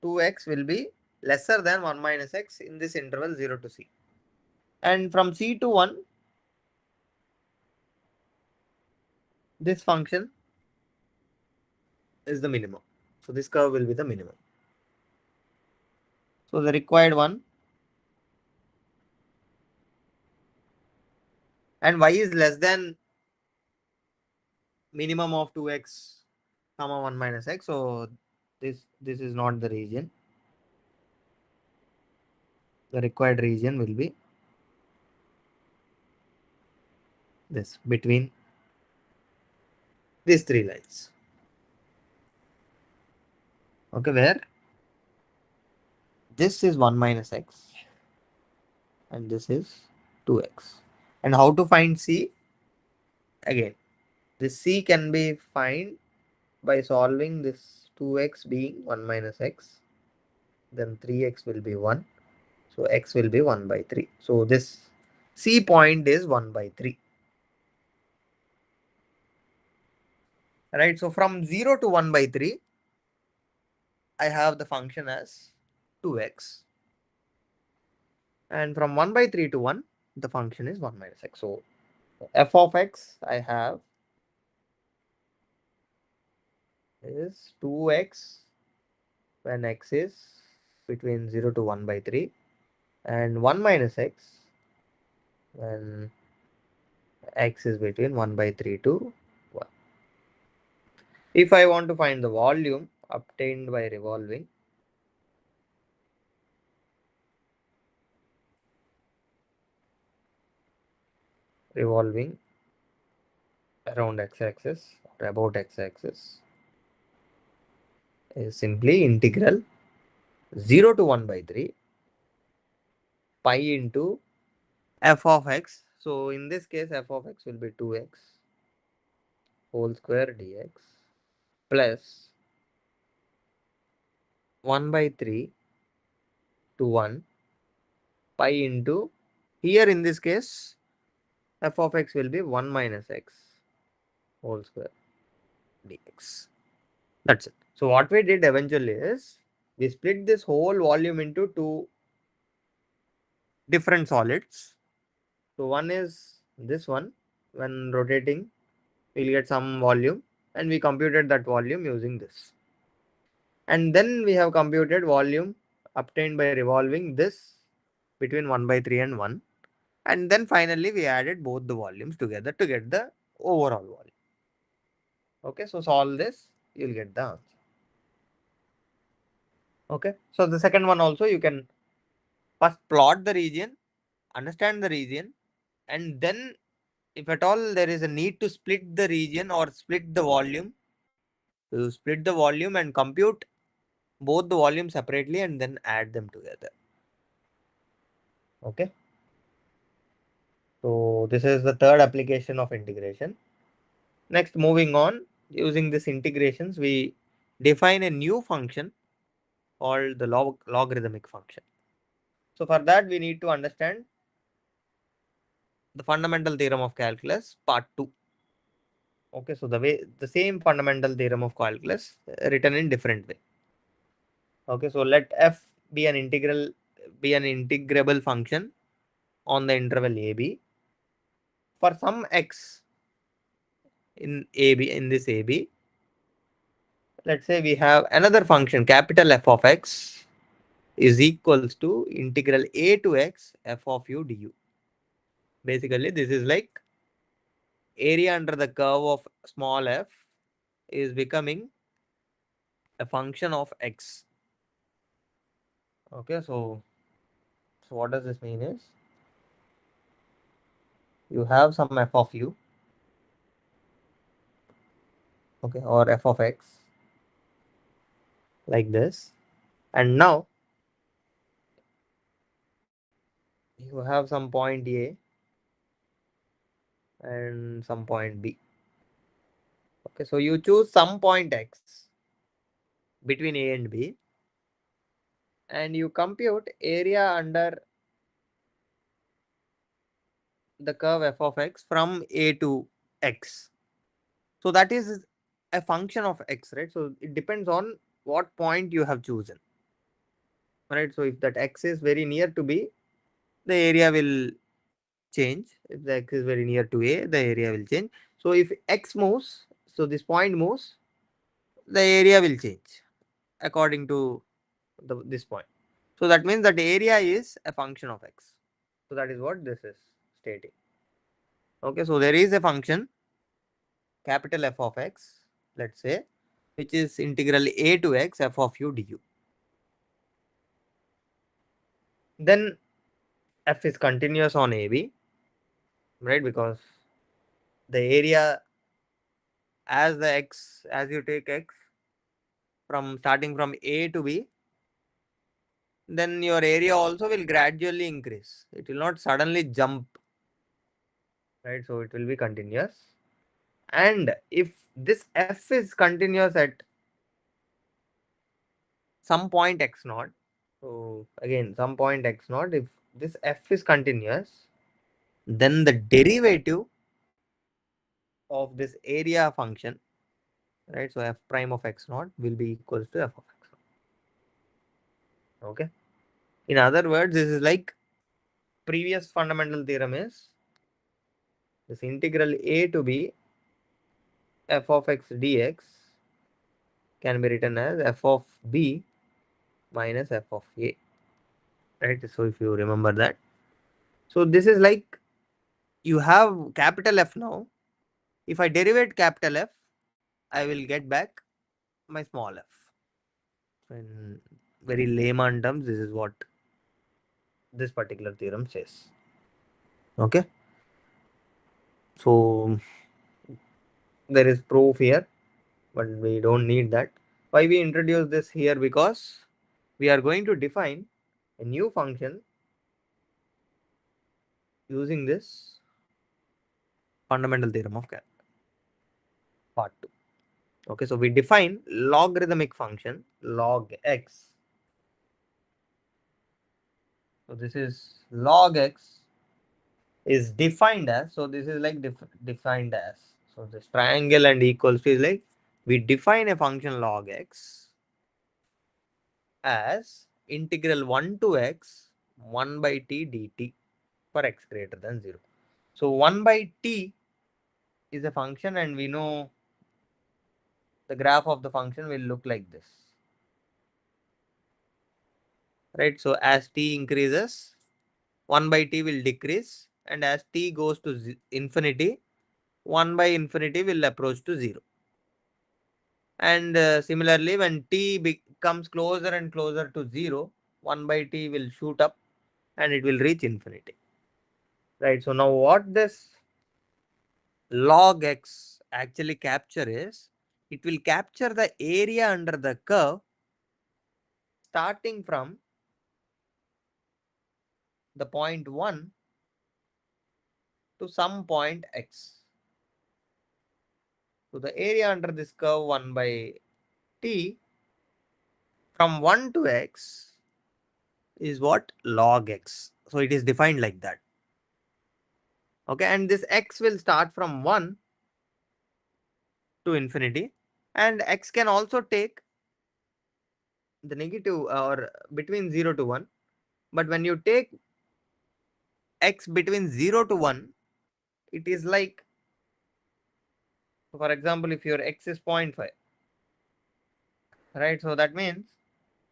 2x will be lesser than 1 minus x in this interval 0 to C. And from C to 1, this function is the minimum. So this curve will be the minimum. So the required one, and y is less than minimum of 2x comma 1 minus x. So this is not the region. The required region will be this between these three lines. Okay, where this is 1 minus x and this is 2x. And how to find C? Again, this C can be found by solving this 2x being 1 minus x, then 3x will be 1. So x will be 1 by 3. So this C point is 1 by 3. Right. So from 0 to 1 by 3, I have the function as 2x. And from 1 by 3 to 1, the function is 1 minus x. So f of x I have is 2x when x is between 0 to 1 by 3 and 1 minus x when x is between 1 by 3 to 1. If I want to find the volume obtained by revolving around x-axis or about x-axis, is simply integral 0 to 1 by 3 pi into f of x. So in this case, f of x will be 2x whole square dx plus 1 by 3 to 1 pi into, here in this case, f of x will be 1 minus x whole square dx. That's it. So what we did eventually is we split this whole volume into two different solids. So one is this one, when rotating we'll get some volume, and we computed that volume using this. And then we have computed volume obtained by revolving this between 1 by 3 and 1. And then finally we added both the volumes together to get the overall volume. Okay, so solve this, you'll get the answer. Okay, so the second one also, you can first plot the region, understand the region, and then if at all there is a need to split the region or split the volume, you split the volume and compute both the volumes separately and then add them together. Okay, so this is the third application of integration. Next, moving on, using this integrations, we define a new function called the logarithmic function. So for that we need to understand the fundamental theorem of calculus part 2. Okay, so the same fundamental theorem of calculus written in different way. Okay, so let f be an integrable function on the interval ab for some x in ab, in this ab. Let's say we have another function capital F of x is equals to integral a to x f of u du. Basically this is like area under the curve of small f is becoming a function of x. Okay, so what does this mean is you have some f of u, okay, or f of x like this, and now you have some point a and some point b. Okay, so you choose some point x between a and b, and you compute area under the curve f of x from a to x. So that is a function of x, right? So it depends on what point you have chosen, right? So if that x is very near to b, the area will change. If the x is very near to a, the area will change. So if x moves, so this point moves, the area will change according to this point. So that means that area is a function of x. So that is what this is stating. Okay, so there is a function capital F of x, let's say, which is integral a to x f of u du. Then f is continuous on AB, right? Because the area as you take x from starting from A to B, then your area also will gradually increase. It will not suddenly jump, right? So it will be continuous. And if this f is continuous at some point x naught, so again some point x naught, if this f is continuous, then the derivative of this area function, right? So f prime of x naught will be equals to f of x naught. Okay. In other words, this is like previous fundamental theorem is this integral a to b f of x dx can be written as f of b minus f of a, right? So if you remember that, so this is like you have capital F now. If I derivate capital F, I will get back my small f. In very layman terms, this is what this particular theorem says. Okay, so there is proof here, but we don't need that. Why we introduce this here? Because we are going to define a new function using this fundamental theorem of calculus, part 2. Okay, so we define logarithmic function log x. So this is log x is defined as, so this is like defined as, so this triangle and equals to is like we define a function log x as integral 1 to x 1 by t dt for x greater than 0. So 1 by t is a function, and we know the graph of the function will look like this, right? So as t increases, 1 by t will decrease, and as t goes to infinity, 1 by infinity will approach to 0. And similarly, when t becomes closer and closer to 0, 1 by t will shoot up and it will reach infinity, right? So now what this log x actually capture is, it will capture the area under the curve starting from the point 1 to some point x. So the area under this curve 1 by t from 1 to x is what? Log x. So it is defined like that. Okay, and this x will start from 1 to infinity, and x can also take the negative or between 0 to 1. But when you take x between 0 to 1, it is like, for example, if your x is 0.5, right? So that means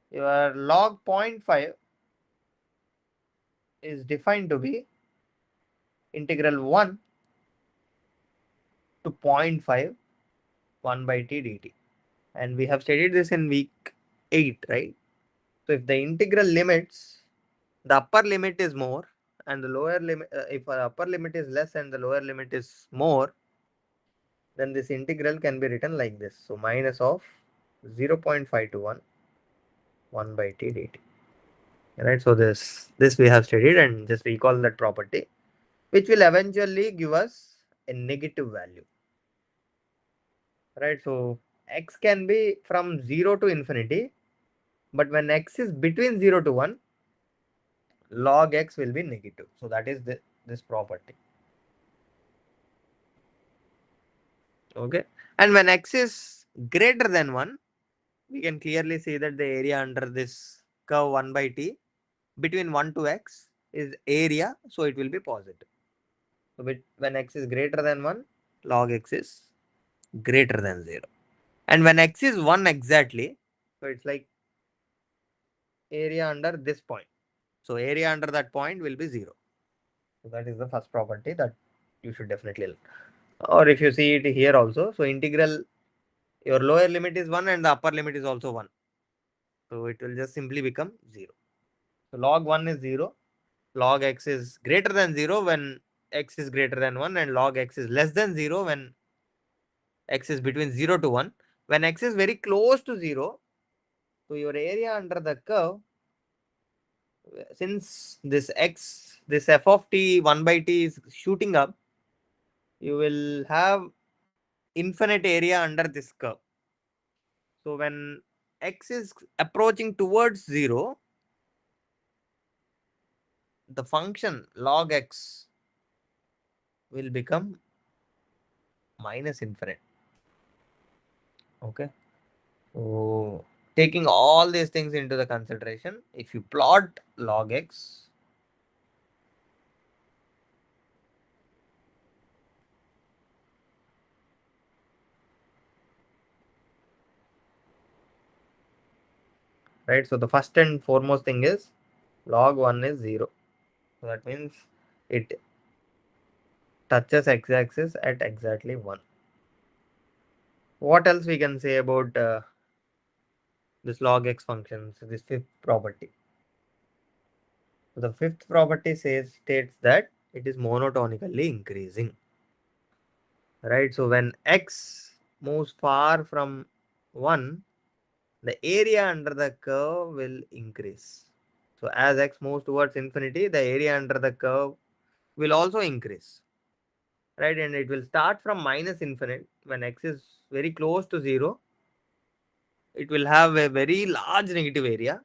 your log 0.5 is defined to be integral 1 to 0.5 1 by t dt. And we have studied this in week 8, right? So if the integral limits, the upper limit is more and the lower limit, if the upper limit is less and the lower limit is more, then this integral can be written like this. So minus of 0.5 to 1 1 by t dt. Right, so this we have studied, and just recall that property, which will eventually give us a negative value, right? So x can be from 0 to infinity, but when x is between 0 to 1, log x will be negative. So that is this property. Okay, and when x is greater than 1, we can clearly see that the area under this curve 1 by t between 1 to x is area, so it will be positive. So when x is greater than 1, log x is greater than 0. And when x is 1 exactly, so it's like area under this point. So area under that point will be 0. So that is the first property that you should definitely learn. Or if you see it here also, so integral, your lower limit is 1 and the upper limit is also 1. So it will just simply become 0. So log 1 is 0. Log x is greater than 0 when x is greater than 1, and log x is less than 0 when x is between 0 to 1. When x is very close to 0, so your area under the curve, since this x, this f of t 1 by t is shooting up, you will have infinite area under this curve. So when x is approaching towards 0, the function log x will become minus infinite. Okay, so taking all these things into the consideration, if you plot log x, right? So the first and foremost thing is log 1 is 0. So that means it touches x-axis at exactly 1. What else we can say about this log x function? So this fifth property. So the fifth property states that it is monotonically increasing. Right? So when x moves far from 1, the area under the curve will increase. So as x moves towards infinity, the area under the curve will also increase, right? And it will start from minus infinite when x is very close to 0. It will have a very large negative area,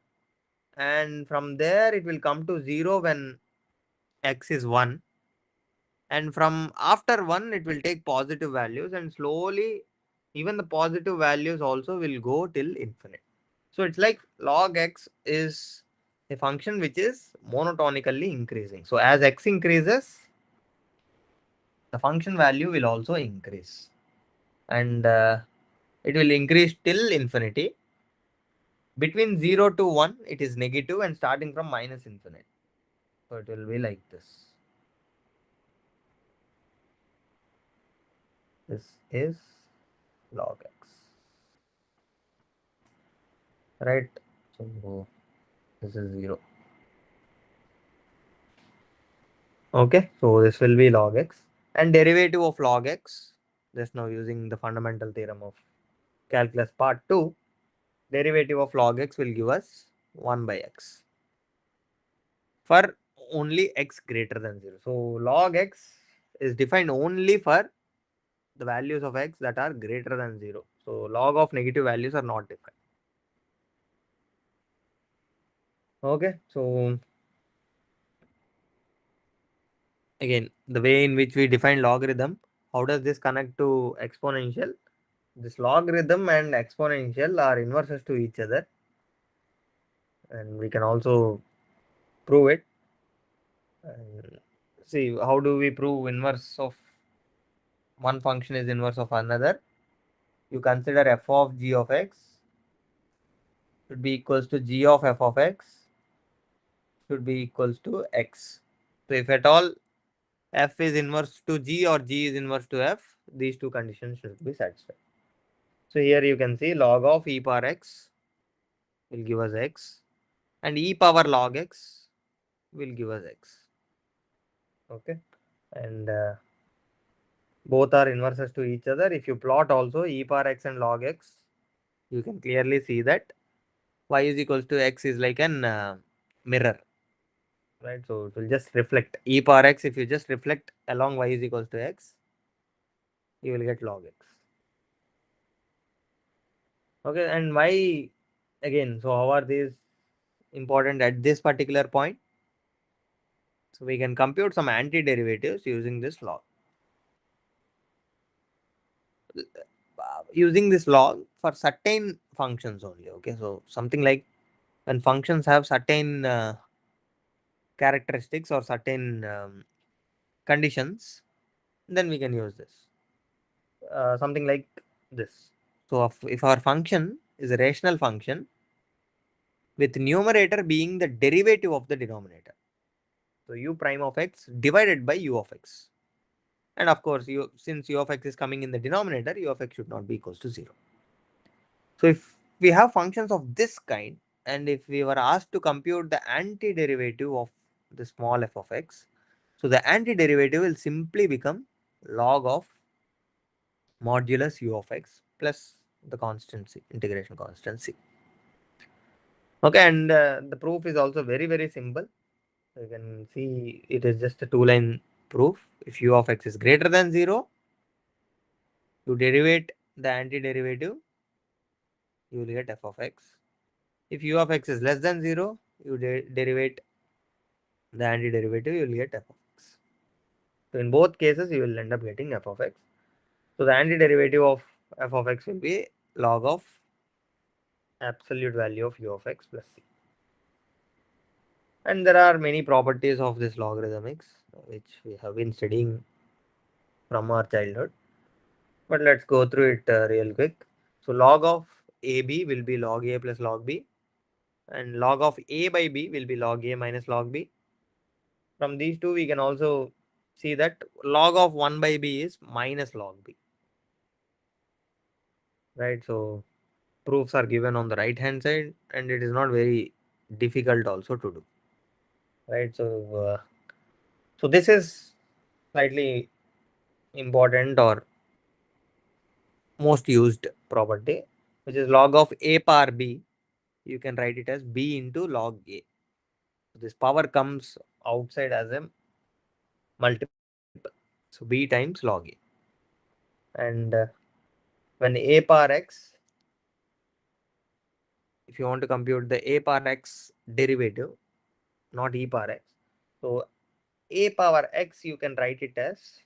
and from there it will come to 0 when x is 1, and from after 1 it will take positive values, and slowly even the positive values also will go till infinite. So it's like log x is a function which is monotonically increasing. So as x increases, the function value will also increase, and it will increase till infinity. Between 0 to 1 it is negative, and starting from minus infinite, so it will be like this. This is log x, right? So this is 0. Okay, so this will be log x, and derivative of log x, just now using the fundamental theorem of calculus part 2, derivative of log x will give us 1 by x for only x greater than 0. So log x is defined only for the values of x that are greater than 0. So log of negative values are not defined. Okay, so again, the way in which we define logarithm, how does this connect to exponential? This logarithm and exponential are inverses to each other, and we can also prove it. And see, how do we prove inverse of one function is inverse of another? You consider f of g of x should be equals to g of f of x should be equals to x. So if at all f is inverse to g or g is inverse to f, these two conditions should be satisfied. So here you can see log of e power x will give us x, and e power log x will give us x. Okay, and both are inverses to each other. If you plot also e power x and log x, you can clearly see that y is equals to x is like an mirror, right? So it will just reflect e power x. If you just reflect along y is equals to x, you will get log x. Okay, and why again? So how are these important at this particular point? So we can compute some antiderivatives using this log. Using this log for certain functions only. Okay, so something like when functions have certain characteristics or certain conditions, then we can use this. Something like this. So if our function is a rational function with numerator being the derivative of the denominator, so u prime of x divided by u of x, and of course since u of x is coming in the denominator, u of x should not be equals to 0. So if we have functions of this kind, and if we were asked to compute the antiderivative of the small f of x, so the antiderivative will simply become log of modulus u of x plus the constancy, integration constancy. Okay, and the proof is also very simple. You can see it is just a 2-line proof. If u of x is greater than 0, you derivate the antiderivative, you will get f of x. If u of x is less than 0, you derivate the antiderivative, you will get f of x. So in both cases, you will end up getting f of x. So the antiderivative of f of x will be log of absolute value of u of x plus c. And there are many properties of this logarithmics which we have been studying from our childhood. But let's go through it real quick. So log of AB will be log A plus log B, and log of A by B will be log A minus log B. From these two, we can also see that log of 1 by B is minus log B, right? So proofs are given on the right hand side, and it is not very difficult also to do, right? So this is slightly important or most used property. which is log of a power b, you can write it as b into log a. This power comes outside as a multiple. So b times log a. And when a power x, if you want to compute the a power x derivative, not e power x. So a power x, you can write it as,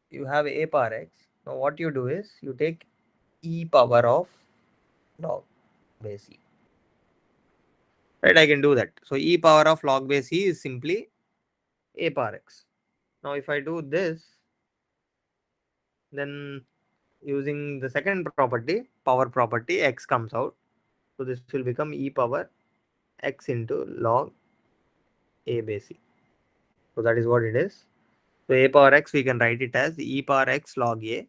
you have a power x. Now what you do is you take e power of log base e. Right, I can do that. So e power of log base e is simply a power x. Now if I do this, then using the second property, power property, x comes out. So this will become e power x into log a base e. So that is what it is. So a power x, we can write it as e power x log a.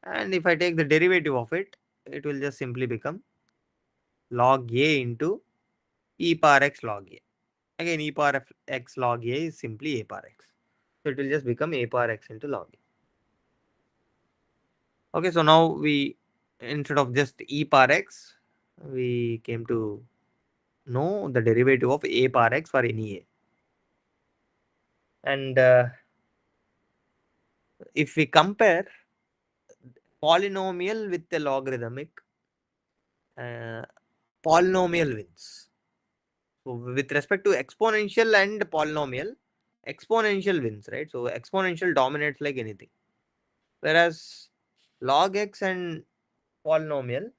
And if I take the derivative of it, it will just simply become log a into e power x log a. Again, e power x log a is simply a power x. So it will just become a power x into log a. Okay, so now we, instead of just e power x, we came to know the derivative of a power x for any a. And if we compare polynomial with the logarithmic, uh, polynomial wins. So with respect to exponential and polynomial, exponential wins, right? So exponential dominates like anything. Whereas log x and polynomial,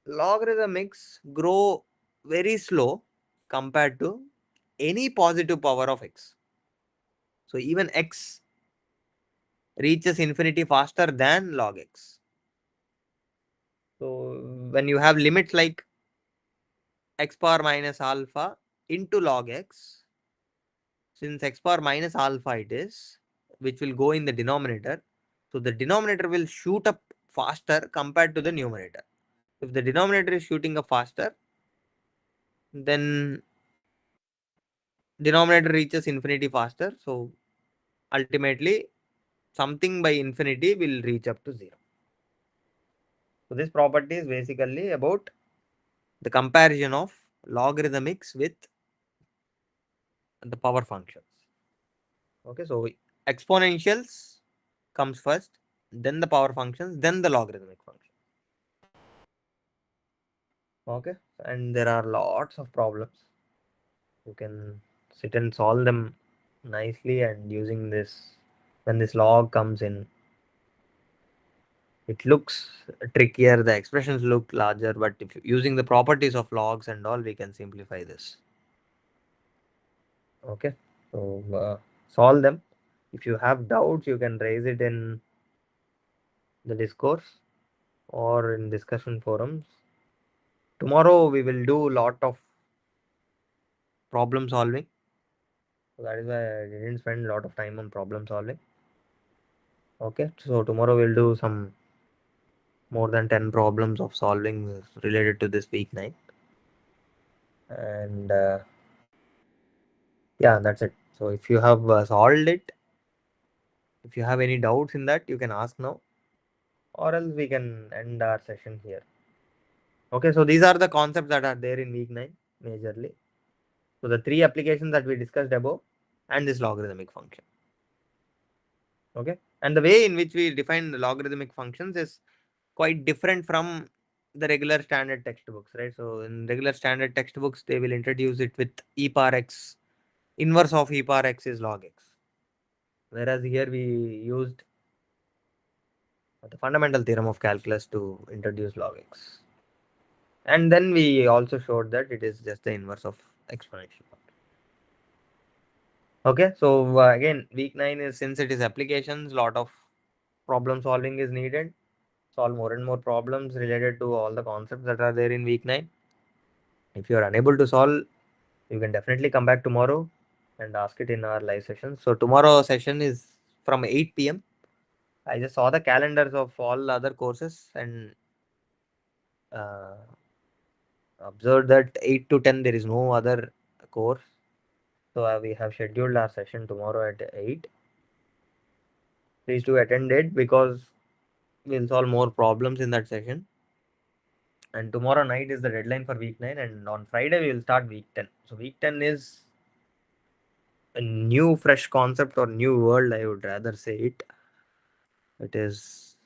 logarithmics grow very slow compared to any positive power of x. So even x reaches infinity faster than log x. So when you have limits like x power minus alpha into log x, since x power minus alpha it is, which will go in the denominator, so the denominator will shoot up faster compared to the numerator. If the denominator is shooting up faster, then denominator reaches infinity faster. So ultimately, something by infinity will reach up to 0. So this property is basically about the comparison of logarithmics with the power functions. Okay, so exponentials comes first, then the power functions, then the logarithmic function. Okay, and there are lots of problems. You can sit and solve them nicely, and using this, when this log comes in, it looks trickier, the expressions look larger, but if using the properties of logs and all, we can simplify this. Okay, so solve them. If you have doubts, you can raise it in the discourse or in discussion forums. Tomorrow we will do a lot of problem solving. So that is why I didn't spend a lot of time on problem solving. Okay, so tomorrow we'll do some more than 10 problems of solving related to this week 9. And yeah, that's it. So if you have solved it, if you have any doubts in that, you can ask now, or else we can end our session here. Okay, so these are the concepts that are there in week 9 majorly. So the 3 applications that we discussed above and this logarithmic function. Okay, and the way in which we define the logarithmic functions is quite different from the regular standard textbooks, right? So in regular standard textbooks, they will introduce it with e power x, inverse of e power x is log x. Whereas here we used the fundamental theorem of calculus to introduce log x. And then we also showed that it is just the inverse of exponential. Okay, so again, week 9 is, since it is applications, lot of problem solving is needed. Solve more and more problems related to all the concepts that are there in week 9. If you are unable to solve, you can definitely come back tomorrow and ask it in our live session. So tomorrow session is from 8 p.m. I just saw the calendars of all other courses and uh, observed that 8 to 10 there is no other course. So we have scheduled our session tomorrow at 8. Please do attend it, because We'll solve more problems in that session. And tomorrow night is the deadline for week 9, and on Friday we will start week 10. So week 10 is a new fresh concept or new world, I would rather say it. It is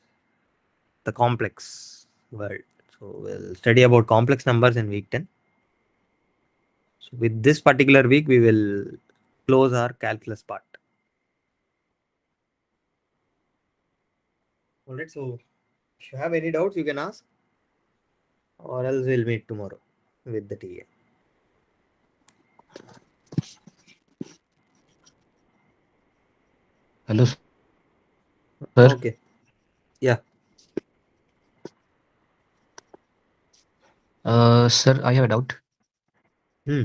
the complex world. So we'll study about complex numbers in week 10. So with this particular week, we will close our calculus part. Alright, so if you have any doubts, you can ask, or else we'll meet tomorrow with the TA. Hello, sir. Okay. Yeah. Sir, I have a doubt. Hmm.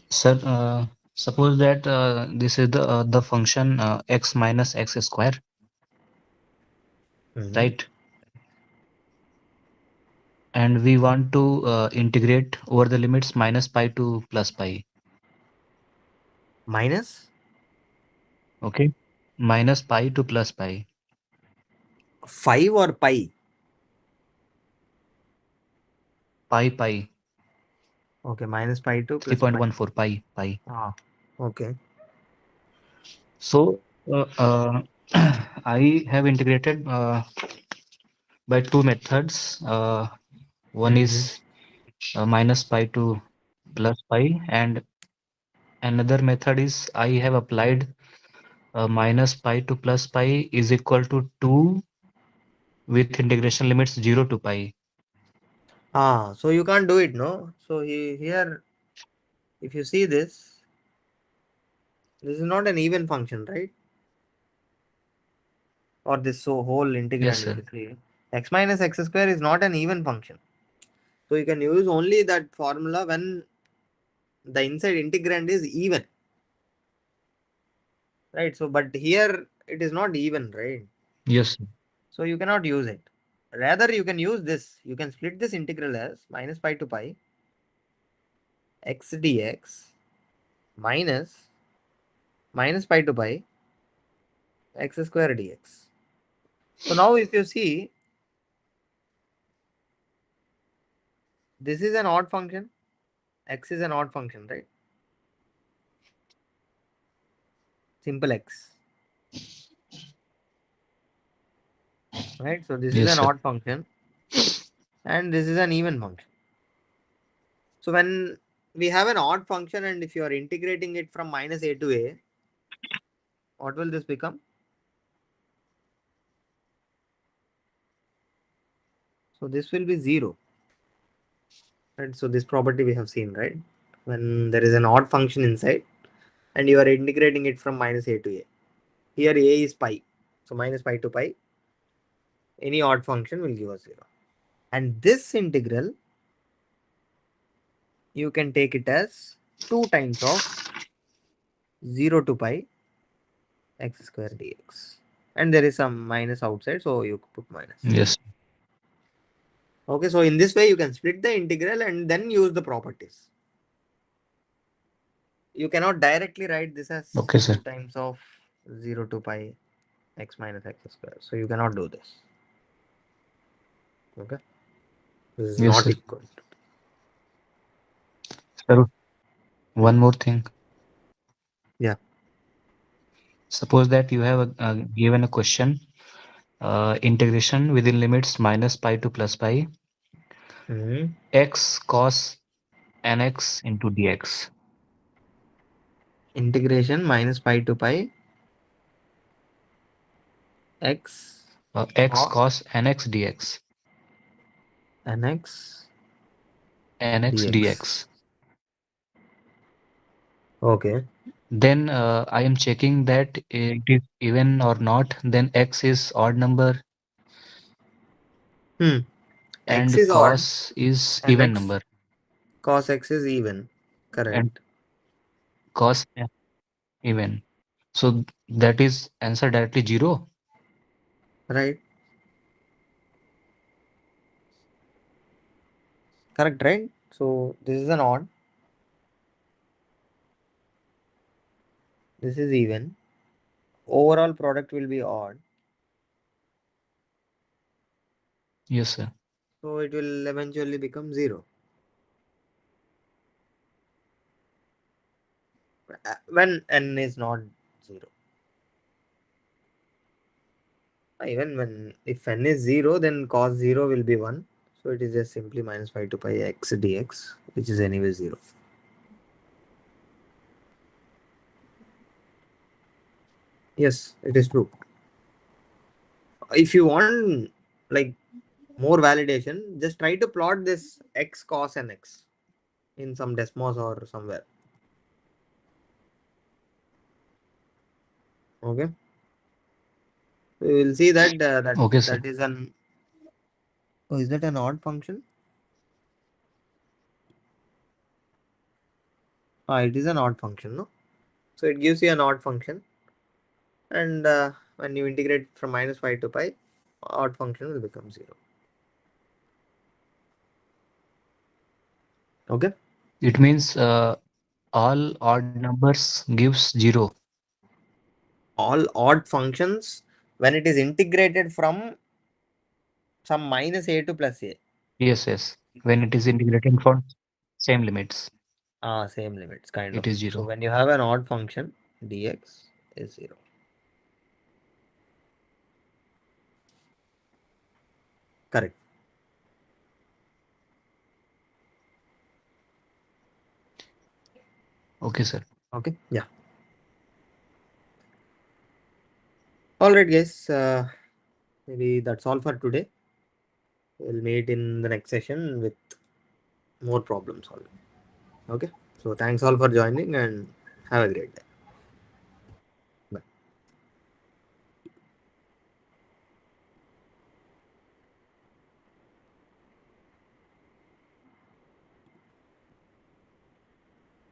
Sir, suppose that this is the function x minus x square, Mhm. right? And we want to integrate over the limits minus pi to plus pi. Minus Okay, minus pi to plus pi. 5 or pi? Pi. Okay, minus pi to plus pi. 3.14 pi. Ah, okay. So I have integrated by two methods. One Mhm. is minus pi to plus pi, and another method is I have applied minus pi to plus pi is equal to 2 with integration limits 0 to pi. Ah, so you can't do it, no? So here, if you see this is not an even function, right? Or this so whole Yes, integrand, if sir. you see, x minus x square is not an even function. So you can use only that formula when the inside integrand is even, right? So, but here it is not even, right? Yes, sir. So you cannot use it. Rather, you can use this. You can split this integral as minus pi to pi x dx minus pi to pi x square dx. So now if you see, this is an odd function. X is an odd function, right? Simple x, right? So this is Yes, an sir. odd function and this is an even function. So when we have an odd function and if you are integrating it from minus a to a, what will this become? So this will be 0. Right? So this property we have seen, right? When there is an odd function inside and you are integrating it from minus a to a. Here a is pi. So minus pi to pi, any odd function will give us 0. And this integral, you can take it as 2 times of 0 to pi x square dx. And there is some minus outside, so you put minus. Yes. Okay, so in this way, you can split the integral and then use the properties. You cannot directly write this as Okay, sir. 2 times of 0 to pi x minus x square. So you cannot do this. Okay, this is Yes, not sir. equal. Sir, one more thing. Yeah. Suppose that you have given a question, integration within limits minus pi to plus pi, Mhm. x cos nx into dx. Integration minus pi to pi x X cos cos nx dx. nx Nx dx. dx. Okay. Then I am checking that it is even or not. Then x is odd number X and is odd cos is and even x number. cos x is even. And Correct. cos even. So that is answer directly 0. Right. Correct, right? So this is an odd. This is even. overall product will be odd. Yes, sir. So it will eventually become 0. When n is not 0. Even when if n is 0, then cos 0 will be 1. So it is just simply minus pi to pi x dx, which is anyway 0. Yes, it is true. If you want like more validation, just try to plot this x cos and x in some Desmos or somewhere. Okay. So you will see that Okay, sir. that is an. Oh, is that an odd function? It is an odd function, no? So it gives you an odd function, and when you integrate from minus pi to pi, odd function will become 0. Okay. It means all odd numbers gives 0. All odd functions when it is integrated from some minus a to plus a. Yes, yes. When it is integrating for same limits, Same limits, kind it of. is So 0. when you have an odd function, dx is 0. Correct. Okay, sir. Okay. Yeah. All right, guys. Maybe that's all for today. We'll meet in the next session with more problem solving. Okay. So thanks all for joining and have a great day.